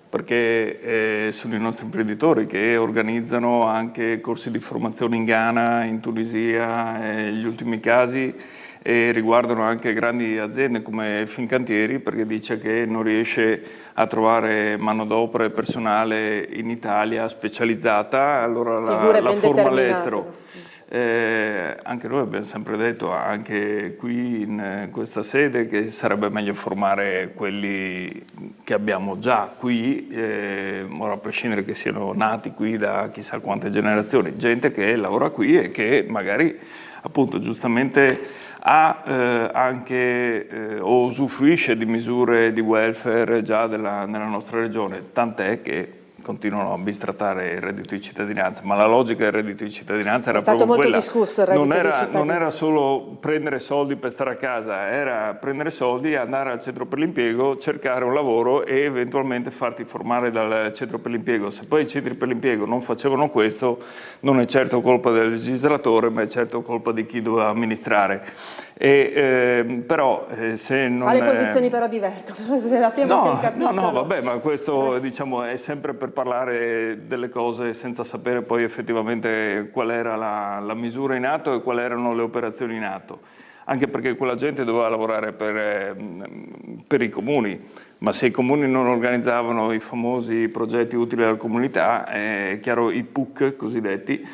perché sono i nostri imprenditori che organizzano anche corsi di formazione in Ghana, in Tunisia, gli ultimi casi riguardano anche grandi aziende come Fincantieri, perché dice che non riesce a trovare manodopera e personale in Italia specializzata, allora la forma all'estero. Anche noi abbiamo sempre detto, anche qui in questa sede, che sarebbe meglio formare quelli che abbiamo già qui, ora a prescindere che siano nati qui da chissà quante generazioni, gente che lavora qui e che magari appunto giustamente ha anche o usufruisce di misure di welfare già nella nostra regione, tant'è che continuano a bistrattare il reddito di cittadinanza, ma la logica del reddito di cittadinanza era proprio quella. È stato molto discusso il reddito di cittadinanza. Non era solo prendere soldi per stare a casa, era prendere soldi, andare al centro per l'impiego, cercare un lavoro e eventualmente farti formare dal centro per l'impiego. Se poi i centri per l'impiego non facevano questo, non è certo colpa del legislatore, ma è certo colpa di chi doveva amministrare. Però se non... Ma le posizioni però divergono. No, vabbè, ma questo diciamo è sempre per parlare delle cose senza sapere poi effettivamente qual era la misura in atto e quali erano le operazioni in atto. Anche perché quella gente doveva lavorare per i comuni, ma se i comuni non organizzavano i famosi progetti utili alla comunità, è chiaro, i PUC cosiddetti,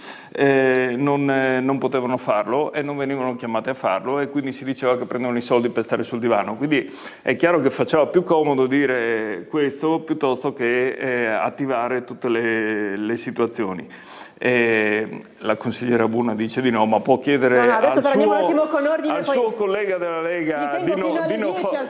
non potevano farlo e non venivano chiamati a farlo, e quindi si diceva che prendevano i soldi per stare sul divano. Quindi è chiaro che faceva più comodo dire questo piuttosto che attivare tutte le situazioni. La consigliera Buna dice di no, ma può chiedere al suo collega della Lega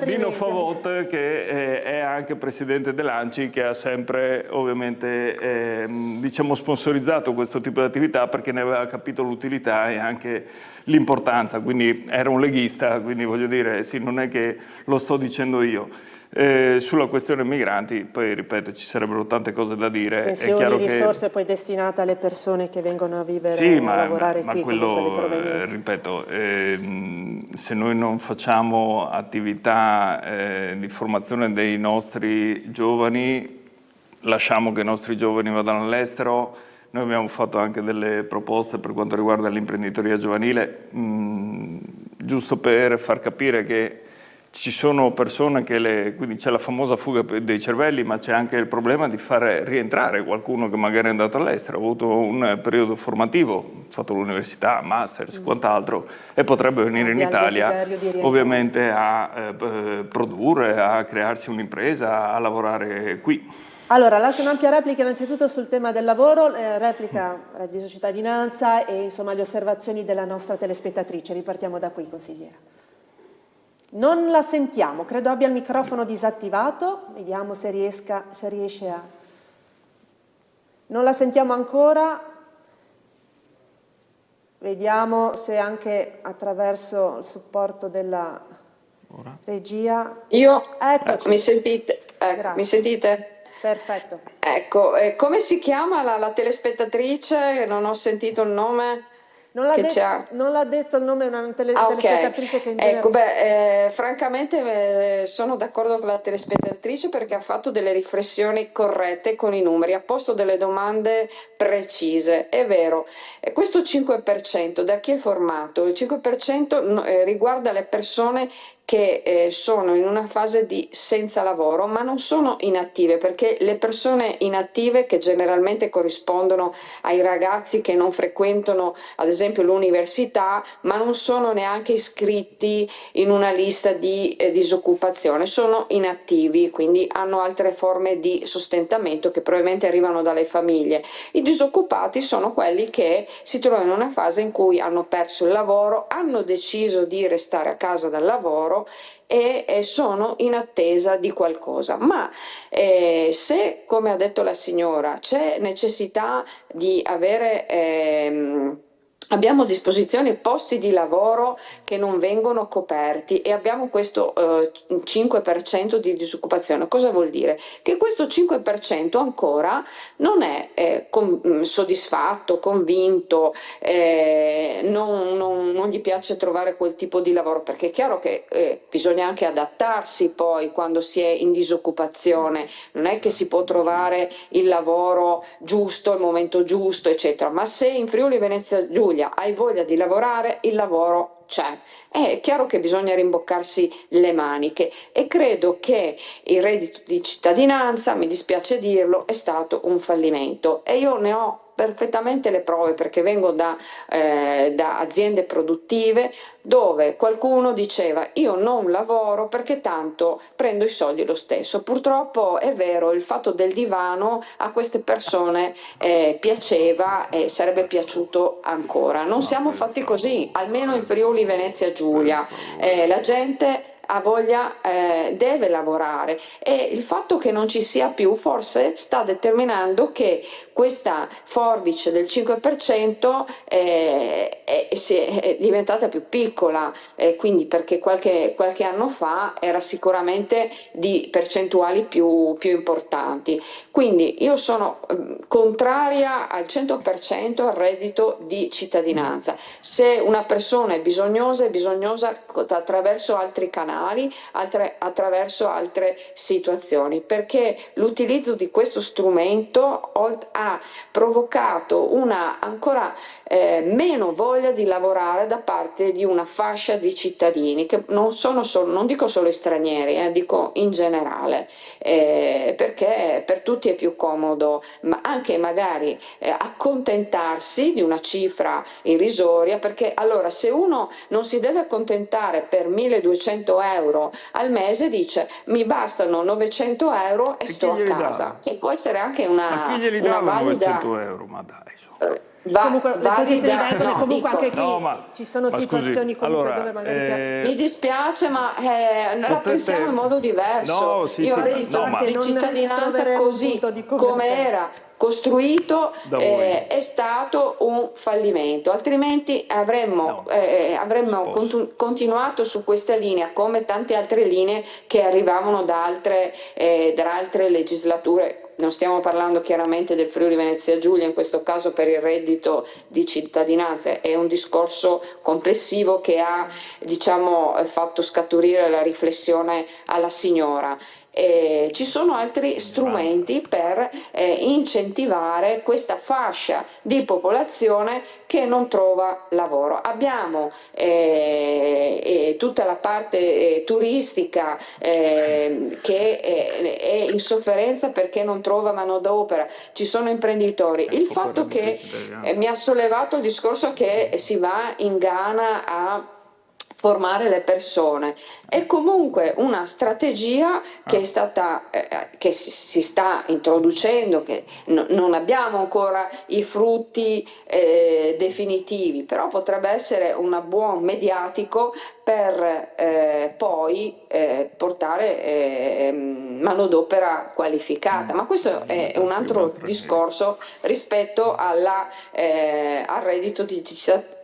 Dino Favot, che è anche presidente dell'ANCI, che ha sempre ovviamente diciamo sponsorizzato questo tipo di attività perché ne aveva capito l'utilità e anche l'importanza, quindi era un leghista, quindi voglio dire, sì, non è che lo sto dicendo io. Sulla questione migranti, poi ripeto, ci sarebbero tante cose da dire. Pensioni, è chiaro risorse poi destinate alle persone che vengono a vivere sì, a lavorare ma qui, quello, ripeto, se noi non facciamo attività di formazione dei nostri giovani, lasciamo che i nostri giovani vadano all'estero. Noi abbiamo fatto anche delle proposte per quanto riguarda l'imprenditoria giovanile, giusto per far capire che ci sono persone quindi c'è la famosa fuga dei cervelli, ma c'è anche il problema di far rientrare qualcuno che magari è andato all'estero, ha avuto un periodo formativo, ha fatto l'università, masters, quant'altro, e potrebbe venire in Italia ovviamente a produrre, a crearsi un'impresa, a lavorare qui. Allora, lascio un'ampia replica innanzitutto sul tema del lavoro, replica reddito di cittadinanza e insomma le osservazioni della nostra telespettatrice. Ripartiamo da qui, consigliera. Non la sentiamo, credo abbia il microfono disattivato, vediamo se riesce a... Non la sentiamo ancora, vediamo se anche attraverso il supporto della regia... Eccoci. Mi sentite? Mi sentite? Perfetto. Ecco, come si chiama la telespettatrice? Non ho sentito il nome. Non l'ha detto il nome, una telespettatrice che in genere... francamente sono d'accordo con la telespettatrice perché ha fatto delle riflessioni corrette con i numeri, ha posto delle domande precise. È vero, questo 5% da chi è formato? Il 5% riguarda le persone che sono in una fase di senza lavoro, ma non sono inattive, perché le persone inattive, che generalmente corrispondono ai ragazzi che non frequentano ad esempio l'università, ma non sono neanche iscritti in una lista di disoccupazione, sono inattivi, quindi hanno altre forme di sostentamento che probabilmente arrivano dalle famiglie. I disoccupati sono quelli che si trovano in una fase in cui hanno perso il lavoro, hanno deciso di restare a casa dal lavoro e sono in attesa di qualcosa. Ma se, come ha detto la signora, c'è necessità di avere... abbiamo a disposizione posti di lavoro che non vengono coperti e abbiamo questo 5% di disoccupazione. Cosa vuol dire? Che questo 5% ancora non è soddisfatto, convinto, non gli piace trovare quel tipo di lavoro, perché è chiaro che bisogna anche adattarsi poi quando si è in disoccupazione, non è che si può trovare il lavoro giusto, il momento giusto, eccetera, ma se in Friuli Venezia Giulia hai voglia di lavorare, il lavoro c'è. È chiaro che bisogna rimboccarsi le maniche e credo che il reddito di cittadinanza, mi dispiace dirlo, è stato un fallimento e io ne ho perfettamente le prove perché vengo da aziende produttive dove qualcuno diceva io non lavoro perché tanto prendo i soldi lo stesso. Purtroppo è vero, il fatto del divano a queste persone piaceva e sarebbe piaciuto ancora. Non siamo fatti così, almeno in Friuli Venezia Giulia. La gente ha voglia, deve lavorare, e il fatto che non ci sia più forse sta determinando che questa forbice del 5% è diventata più piccola, quindi perché qualche anno fa era sicuramente di percentuali più importanti. Quindi io sono contraria al 100% al reddito di cittadinanza. Se una persona è bisognosa attraverso altri canali, attraverso altre situazioni, perché l'utilizzo di questo strumento ha provocato una ancora meno voglia di lavorare da parte di una fascia di cittadini che non dico solo i stranieri, dico in generale, perché per tutti è più comodo, ma anche magari accontentarsi di una cifra irrisoria, perché allora se uno non si deve accontentare per 1.200 euro al mese, dice mi bastano 900 euro e sto a casa, che può essere anche Ma chi glieli dà valida 900 euro? Ma dai, Comunque le cose si diventano, comunque anche qui ci sono situazioni comunque dove magari mi dispiace, ma la pensiamo in modo diverso. Io il di cittadinanza così come era costruito è stato un fallimento, altrimenti avremmo continuato su questa linea come tante altre linee che arrivavano da altre legislature. Non stiamo parlando chiaramente del Friuli Venezia Giulia in questo caso per il reddito di cittadinanza, è un discorso complessivo che ha fatto scaturire la riflessione alla signora. Ci sono altri strumenti per incentivare questa fascia di popolazione che non trova lavoro. Abbiamo tutta la parte turistica che è in sofferenza perché non trova manodopera, ci sono imprenditori. Il fatto che mi ha sollevato il discorso che si va in Ghana a formare le persone è comunque una strategia che è stata che si sta introducendo, che non abbiamo ancora i frutti definitivi, però potrebbe essere un buon mediatico per poi portare manodopera qualificata, ma questo è un altro discorso rispetto al reddito di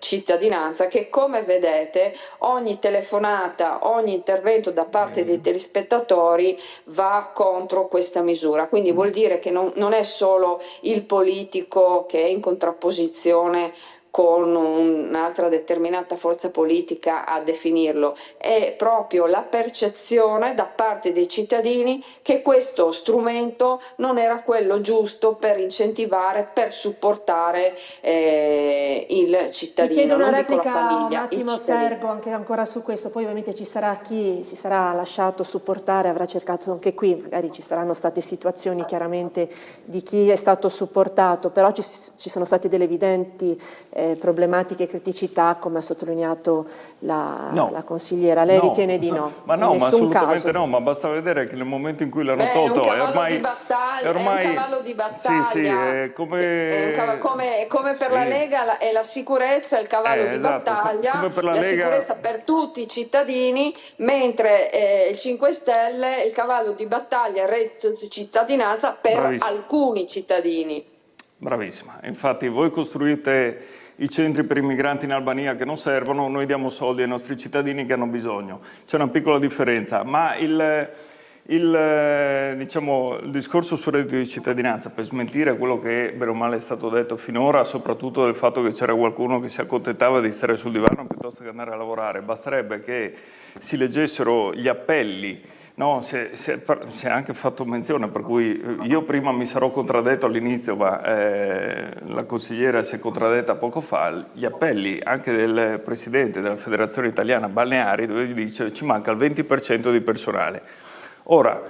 cittadinanza, che come vedete ogni telefonata, ogni intervento da parte dei telespettatori va contro questa misura, quindi vuol dire che non è solo il politico che è in contrapposizione con un'altra determinata forza politica a definirlo, è proprio la percezione da parte dei cittadini che questo strumento non era quello giusto per incentivare, per supportare il cittadino. Mi chiedo una non replica, dico la famiglia, un attimo Sergo, anche ancora su questo, poi ovviamente ci sarà chi si sarà lasciato supportare, avrà cercato anche qui, magari ci saranno state situazioni chiaramente di chi è stato supportato, però ci sono state delle evidenti problematiche e criticità, come ha sottolineato la consigliera. Lei ritiene di no? Ma no, ma assolutamente no, ma basta vedere che nel momento in cui l'hanno tolto è un cavallo di battaglia, è come per la Lega è la sicurezza, il cavallo di battaglia, come per la sicurezza per tutti i cittadini, mentre il 5 Stelle il cavallo di battaglia, il reddito di cittadinanza per alcuni cittadini. Bravissima, infatti voi costruite i centri per i migranti in Albania che non servono, noi diamo soldi ai nostri cittadini che hanno bisogno. C'è una piccola differenza, ma il discorso sul reddito di cittadinanza, per smentire quello che bene o male è stato detto finora, soprattutto del fatto che c'era qualcuno che si accontentava di stare sul divano piuttosto che andare a lavorare, basterebbe che si leggessero gli appelli. No, si è anche fatto menzione, per cui io prima mi sarò contraddetto all'inizio, ma la consigliera si è contraddetta poco fa, gli appelli anche del Presidente della Federazione Italiana Balneari, dove dice ci manca il 20% di personale. Ora,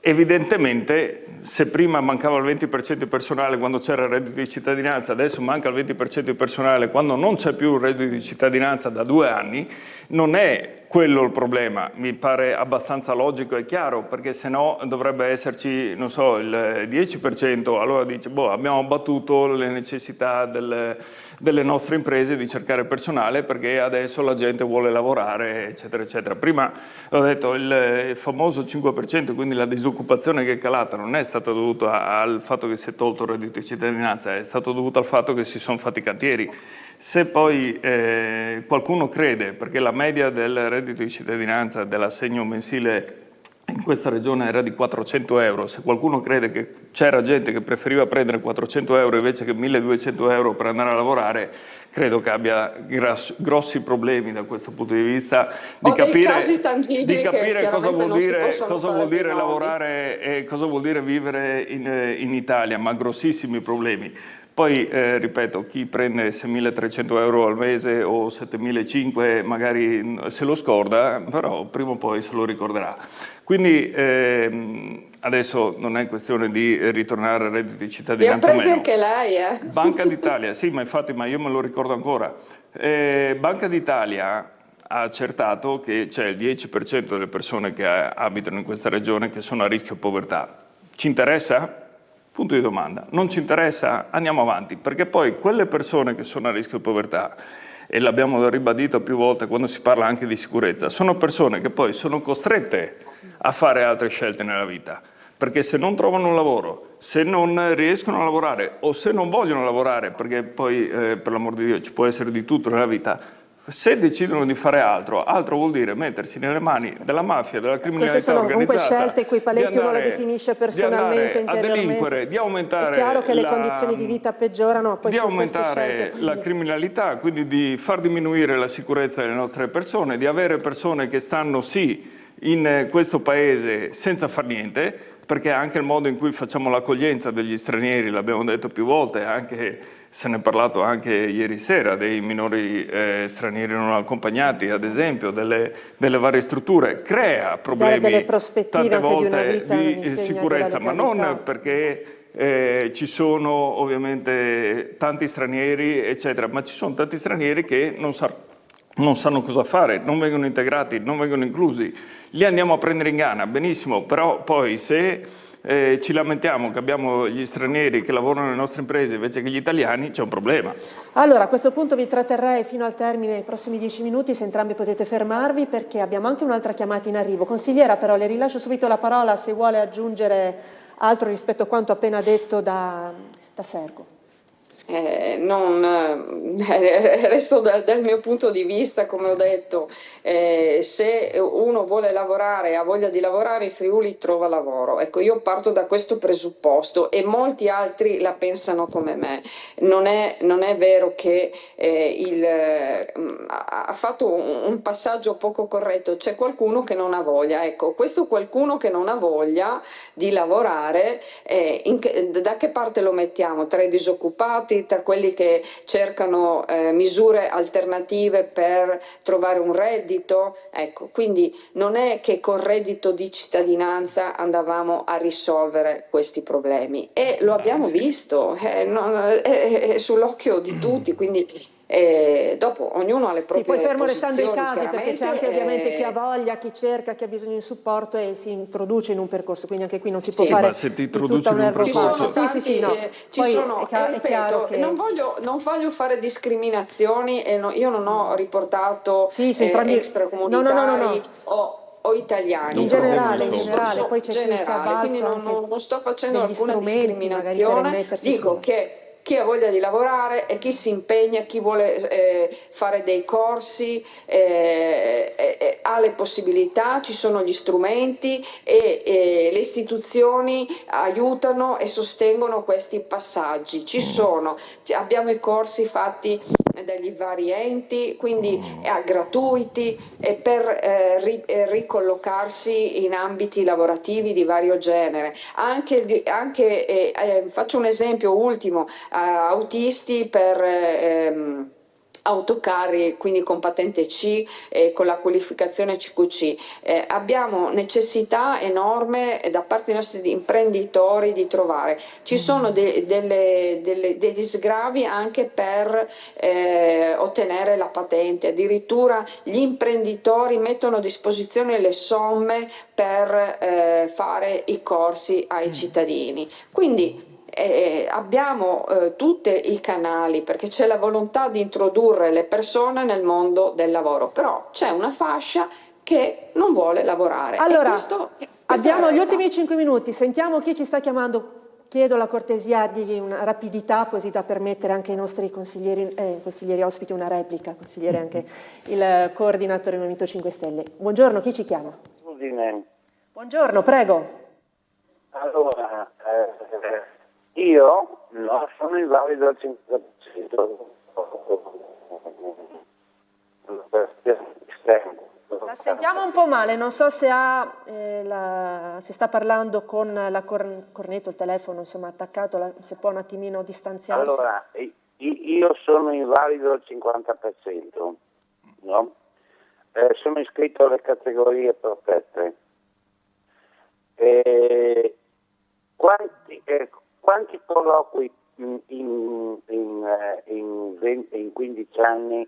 Evidentemente, se prima mancava il 20% di personale quando c'era il reddito di cittadinanza, adesso manca il 20% di personale quando non c'è più il reddito di cittadinanza da 2 anni, non è quello il problema. Mi pare abbastanza logico e chiaro, perché se no dovrebbe esserci, non so, il 10%, allora dice, abbiamo abbattuto le necessità delle nostre imprese di cercare personale perché adesso la gente vuole lavorare, eccetera, eccetera. Prima ho detto il famoso 5%, quindi la disoccupazione che è calata, non è stata dovuta al fatto che si è tolto il reddito di cittadinanza, è stato dovuto al fatto che si sono fatti i cantieri. Se poi qualcuno crede, perché la media del reddito di cittadinanza dell'assegno mensile in questa regione era di 400 euro, se qualcuno crede che c'era gente che preferiva prendere 400 euro invece che 1200 euro per andare a lavorare, credo che abbia grossi problemi da questo punto di vista di capire cosa vuol dire lavorare e cosa vuol dire vivere in Italia, ma grossissimi problemi. Poi, ripeto, chi prende 6.300 euro al mese o 7.500 magari se lo scorda, però prima o poi se lo ricorderà. Quindi adesso non è questione di ritornare al reddito di cittadinanza o meno. Li ha presi anche lei, Banca d'Italia, sì, ma infatti io me lo ricordo ancora. Banca d'Italia ha accertato che c'è il 10% delle persone che abitano in questa regione che sono a rischio povertà. Ci interessa? Punto di domanda. Non ci interessa? Andiamo avanti, perché poi quelle persone che sono a rischio povertà, e l'abbiamo ribadito più volte quando si parla anche di sicurezza, sono persone che poi sono costrette a fare altre scelte nella vita, perché se non trovano un lavoro, se non riescono a lavorare o se non vogliono lavorare, perché poi per l'amor di Dio ci può essere di tutto nella vita, se decidono di fare altro vuol dire mettersi nelle mani della mafia, della criminalità queste sono organizzata. Comunque scelte cui paletti uno le definisce personalmente, a delinquere, di aumentare è chiaro che le condizioni di vita peggiorano, poi di aumentare la criminalità, quindi di far diminuire la sicurezza delle nostre persone, di avere persone che stanno in questo paese senza far niente, perché anche il modo in cui facciamo l'accoglienza degli stranieri, l'abbiamo detto più volte, anche se ne è parlato anche ieri sera, dei minori stranieri non accompagnati, ad esempio, delle varie strutture, crea problemi delle prospettive tante volte anche di una vita di sicurezza, ma non perché ci sono ovviamente tanti stranieri, eccetera, ma ci sono tanti stranieri che non sanno cosa fare, non vengono integrati, non vengono inclusi. Li andiamo a prendere in Ghana, benissimo, però poi se ci lamentiamo che abbiamo gli stranieri che lavorano nelle nostre imprese invece che gli italiani, c'è un problema. Allora, a questo punto vi tratterrei fino al termine nei prossimi 10 minuti, se entrambi potete fermarvi, perché abbiamo anche un'altra chiamata in arrivo. Consigliera, però, le rilascio subito la parola se vuole aggiungere altro rispetto a quanto appena detto da Sergo. Resto dal mio punto di vista, come ho detto, se uno vuole lavorare, ha voglia di lavorare, in Friuli trova lavoro. Ecco, io parto da questo presupposto e molti altri la pensano come me. Non è vero che ha fatto un passaggio poco corretto, c'è qualcuno che non ha voglia. Ecco, questo qualcuno che non ha voglia di lavorare, da che parte lo mettiamo? Tra i disoccupati, tra quelli che cercano misure alternative per trovare un reddito? Ecco, quindi non è che col reddito di cittadinanza andavamo a risolvere questi problemi e lo abbiamo visto, è sull'occhio di tutti, quindi dopo ognuno ha le proprie poi fermo restando i casi, perché c'è anche ovviamente chi ha voglia, chi cerca, chi ha bisogno di supporto e si introduce in un percorso, quindi anche qui non si può fare ma se ti introduci in un percorso. Non voglio fare discriminazioni e io non ho riportato extracomunitari o italiani. In generale, poi c'è chi si avvalsa quindi non sto facendo alcuna discriminazione, dico che chi ha voglia di lavorare e chi si impegna, chi vuole fare dei corsi, ha le possibilità, ci sono gli strumenti e le istituzioni aiutano e sostengono questi passaggi. Abbiamo i corsi fatti dagli vari enti, quindi gratuiti per ricollocarsi in ambiti lavorativi di vario genere. Faccio un esempio ultimo, autisti per autocarri, quindi con patente C e con la qualificazione CQC. Abbiamo necessità enorme da parte dei nostri imprenditori di trovare. Ci sono degli sgravi anche per ottenere la patente, addirittura gli imprenditori mettono a disposizione le somme per fare i corsi ai cittadini. Quindi abbiamo tutti i canali perché c'è la volontà di introdurre le persone nel mondo del lavoro, però c'è una fascia che non vuole lavorare. Allora, questa abbiamo gli ultimi 5 minuti, sentiamo chi ci sta chiamando. Chiedo la cortesia di una rapidità così da permettere anche ai nostri consiglieri ospiti una replica, consigliere anche il coordinatore del Movimento 5 Stelle. Buongiorno, chi ci chiama? Buongiorno, prego. Allora, io no, sono invalido al 50%. La sentiamo un po' male, non so se se sta parlando con la cornetto, il telefono, insomma, attaccato, se può un attimino distanziarsi. Allora, io sono invalido al 50%, no? Sono iscritto alle categorie protette. Quanti colloqui in 15 anni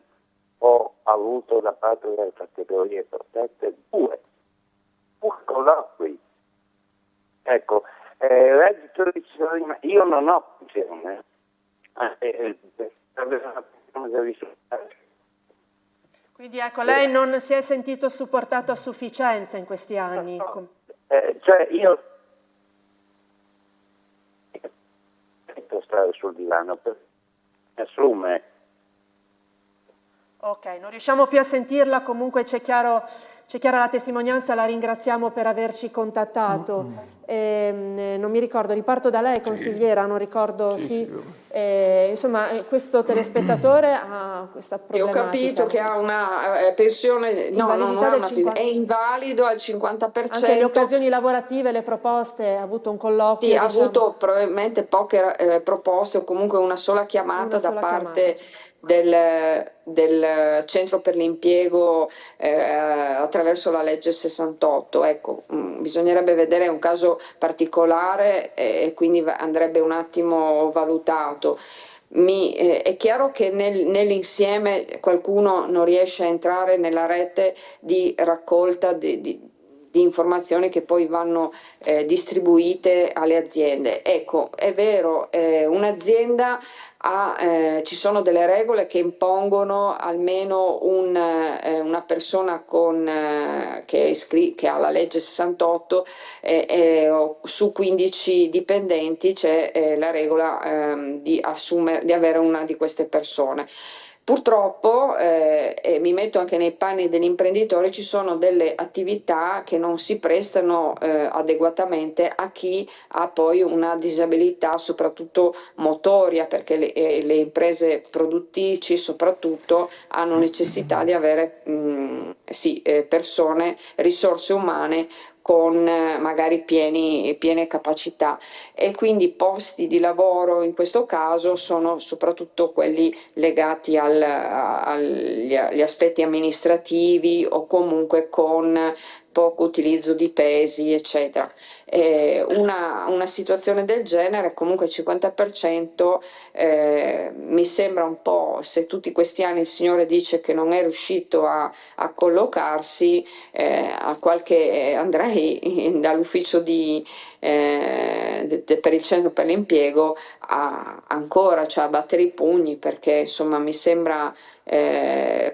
ho avuto da parte delle categorie protette? Due colloqui. Ecco, reddito di cittadinanza, io non ho pensione. Quindi ecco, lei non si è sentito supportato a sufficienza in questi anni? Cioè io stare sul divano per assume. Ok, non riusciamo più a sentirla, comunque c'è chiara la testimonianza, la ringraziamo per averci contattato. Non mi ricordo, riparto da lei consigliera, non ricordo, insomma questo telespettatore ha questa problematica. Ho capito che ha una pensione, è invalido al 50%. Anche le occasioni lavorative, le proposte, ha avuto un colloquio? Sì, ha avuto probabilmente poche proposte o comunque una sola chiamata da parte del Centro per l'Impiego attraverso la legge 68. Ecco, bisognerebbe vedere un caso particolare e quindi andrebbe un attimo valutato. È chiaro che nell'insieme qualcuno non riesce a entrare nella rete di raccolta di informazioni che poi vanno distribuite alle aziende. Ecco, è vero, un'azienda ci sono delle regole che impongono almeno una persona che ha la legge 68 su 15 dipendenti c'è la regola di avere una di queste persone. Purtroppo, mi metto anche nei panni degli imprenditori, ci sono delle attività che non si prestano adeguatamente a chi ha poi una disabilità, soprattutto motoria, perché le imprese produttrici soprattutto hanno necessità di avere persone, risorse umane con magari piene capacità, e quindi posti di lavoro in questo caso sono soprattutto quelli legati agli aspetti amministrativi o comunque con poco utilizzo di pesi, eccetera. Una situazione del genere, comunque il 50%, mi sembra un po', se tutti questi anni il Signore dice che non è riuscito a collocarsi, andrei dall'ufficio per il Centro per l'Impiego ancora, cioè a battere i pugni, perché insomma mi sembra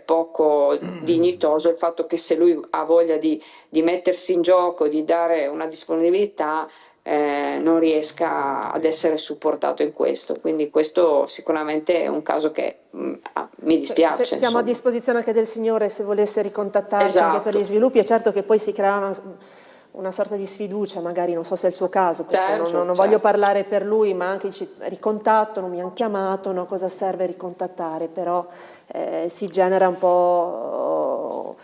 poco dignitoso il fatto che, se lui ha voglia di mettersi in gioco, di dare una disponibilità, non riesca ad essere supportato in questo. Quindi questo sicuramente è un caso che mi dispiace. Siamo a disposizione anche del Signore se volesse ricontattarci, esatto, anche per gli sviluppi. È certo che poi si crea una sorta di sfiducia, magari non so se è il suo caso, perché non voglio parlare per lui, ma anche ricontatto, non mi hanno chiamato, no? Cosa serve ricontattare? Però si genera un po'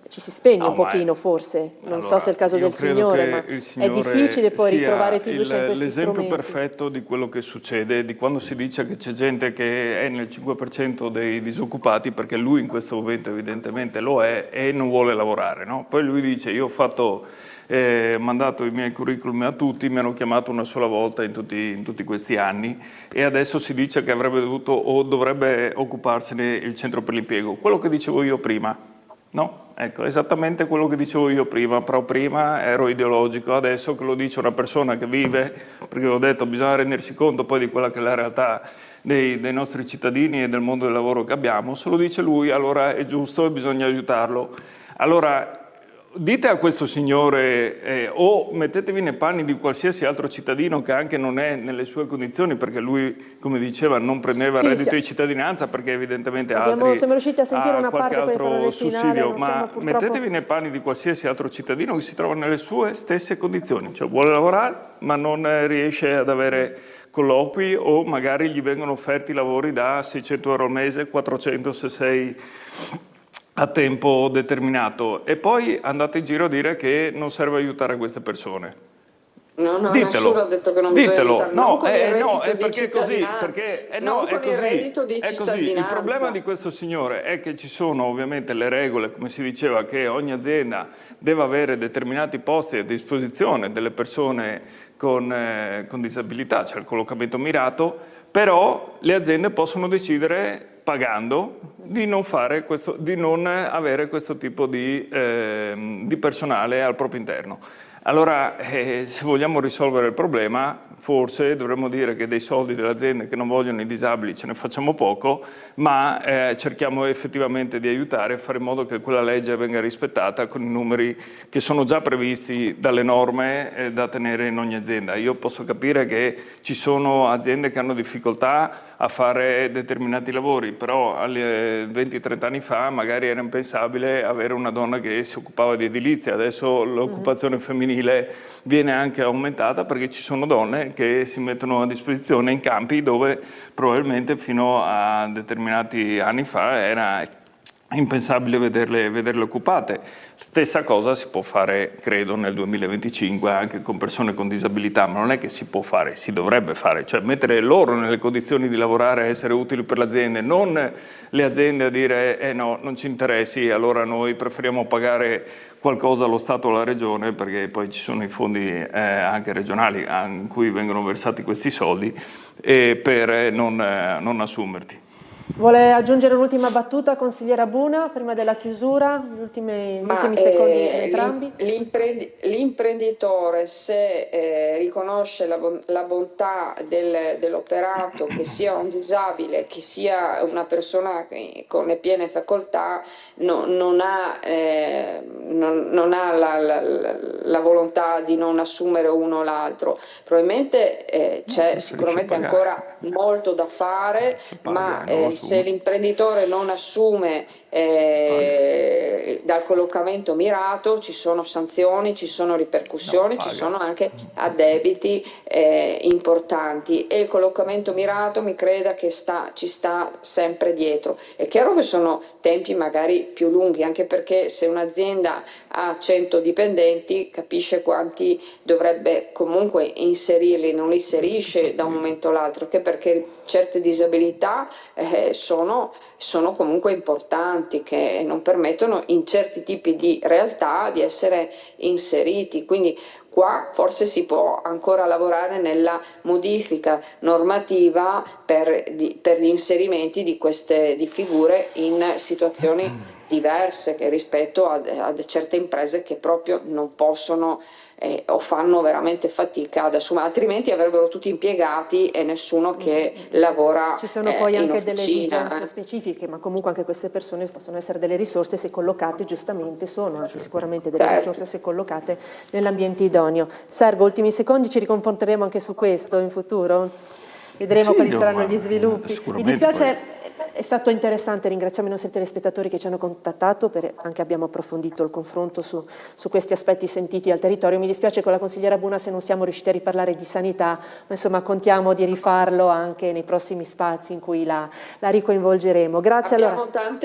ci si spegne No, un pochino forse, non so allora, se è il caso io del credo Signore, che ma il è Signore difficile poi sia ritrovare fiducia in questi l'esempio strumenti. perfetto di quello che succede, di quando si dice che c'è gente che è nel 5% dei disoccupati, perché lui in questo momento evidentemente lo è e non vuole lavorare, no? Poi lui dice: io ho fatto, mandato i miei curriculum a tutti, mi hanno chiamato una sola volta in tutti questi anni, e adesso si dice che avrebbe dovuto o dovrebbe occuparsene il centro per l'impiego. Quello che dicevo io prima. No, ecco, esattamente quello che dicevo io prima, però prima ero ideologico, adesso che lo dice una persona che vive, perché ho detto bisogna rendersi conto poi di quella che è la realtà dei nostri cittadini e del mondo del lavoro che abbiamo, se lo dice lui allora è giusto e bisogna aiutarlo. Allora dite a questo signore o mettetevi nei panni di qualsiasi altro cittadino che anche non è nelle sue condizioni, perché lui, come diceva, non prendeva il reddito di cittadinanza perché evidentemente altri Siamo riusciti a sentire una qualche parte per il altro parere finale, sussidio, non siamo ma purtroppo... mettetevi nei panni di qualsiasi altro cittadino che si trova nelle sue stesse condizioni, cioè vuole lavorare ma non riesce ad avere colloqui, o magari gli vengono offerti lavori da 600 euro al mese, 400 se sei a tempo determinato, e poi andate in giro a dire che non serve aiutare queste persone. No, Ditelo, nessuno ha detto che non bisogna ditelo. aiutare, non No, con il reddito no, è di perché è così, cittadinanza, perché non è con il così, reddito di è così. Il cittadinanza. problema di questo signore è che ci sono ovviamente le regole, come si diceva, che ogni azienda deve avere determinati posti a disposizione delle persone con disabilità, cioè il collocamento mirato, però le aziende possono decidere, pagando, di non avere questo tipo di personale al proprio interno. Allora, se vogliamo risolvere il problema, forse dovremmo dire che dei soldi delle aziende che non vogliono i disabili ce ne facciamo poco, ma cerchiamo effettivamente di aiutare e fare in modo che quella legge venga rispettata con i numeri che sono già previsti dalle norme da tenere in ogni azienda. Io posso capire che ci sono aziende che hanno difficoltà a fare determinati lavori, però 20-30 anni fa magari era impensabile avere una donna che si occupava di edilizia, adesso l'occupazione femminile viene anche aumentata perché ci sono donne che si mettono a disposizione in campi dove probabilmente fino a determinati anni fa era impensabile vederle occupate. Stessa cosa si può fare, credo, nel 2025 anche con persone con disabilità, ma non è che si può fare, si dovrebbe fare, cioè mettere loro nelle condizioni di lavorare e essere utili per le aziende, non le aziende a dire no, non ci interessi, allora noi preferiamo pagare qualcosa allo Stato o alla Regione, perché poi ci sono i fondi anche regionali in cui vengono versati questi soldi, per non assumerti. Vuole aggiungere un'ultima battuta, consigliera Buna, prima della chiusura? Gli ultimi secondi entrambi? L'imprenditore, se riconosce la bontà dell'operato, che sia un disabile, che sia una persona con le piene facoltà, non ha la volontà di non assumere uno o l'altro. Probabilmente c'è sicuramente ancora molto da fare, ma se l'imprenditore non assume dal collocamento mirato, ci sono sanzioni, ci sono ripercussioni, ci sono anche addebiti importanti, e il collocamento mirato mi creda che ci sta sempre dietro. È chiaro che sono tempi magari più lunghi, anche perché se un'azienda ha 100 dipendenti capisce quanti dovrebbe comunque inserirli, non li inserisce da un momento all'altro, che perché certe disabilità sono comunque importanti, che non permettono in certi tipi di realtà di essere inseriti. Quindi qua forse si può ancora lavorare nella modifica normativa per gli inserimenti di figure in situazioni diverse rispetto a certe imprese che proprio non possono o fanno veramente fatica ad assumere, altrimenti avrebbero tutti impiegati e nessuno che lavora Ci sono poi in anche delle officina. esigenze specifiche, ma comunque anche queste persone possono essere delle risorse se collocate, giustamente sono anche sicuramente delle risorse se collocate nell'ambiente idoneo. Sergo, ultimi secondi, ci riconfronteremo anche su questo in futuro, vedremo quali saranno gli sviluppi. Mi dispiace È stato interessante, ringraziamo i nostri telespettatori che ci hanno contattato, anche abbiamo approfondito il confronto su questi aspetti sentiti al territorio. Mi dispiace con la consigliera Buna se non siamo riusciti a riparlare di sanità, ma insomma contiamo di rifarlo anche nei prossimi spazi in cui la ricoinvolgeremo. Grazie. Abbiamo allora.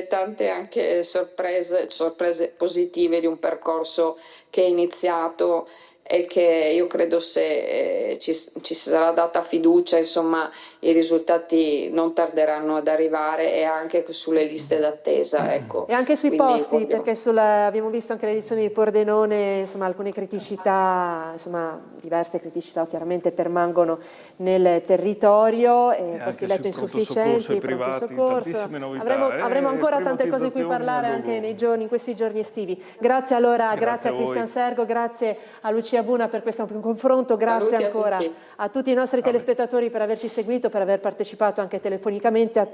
tante anche sorprese positive di un percorso che è iniziato e che io credo se ci sarà data fiducia, insomma, i risultati non tarderanno ad arrivare, e anche sulle liste d'attesa. Ecco. E anche sui Quindi posti, perché abbiamo visto anche l'edizione di Pordenone, insomma, alcune criticità, insomma, diverse criticità chiaramente permangono nel territorio, posti letto insufficienti, pronto soccorso. Avremo ancora tante cose di cui parlare anche in questi giorni estivi. Grazie allora, grazie a Cristian Sergo, grazie a Lucia Buna per questo confronto, grazie ancora a tutti i nostri telespettatori per averci seguito, per aver partecipato anche telefonicamente.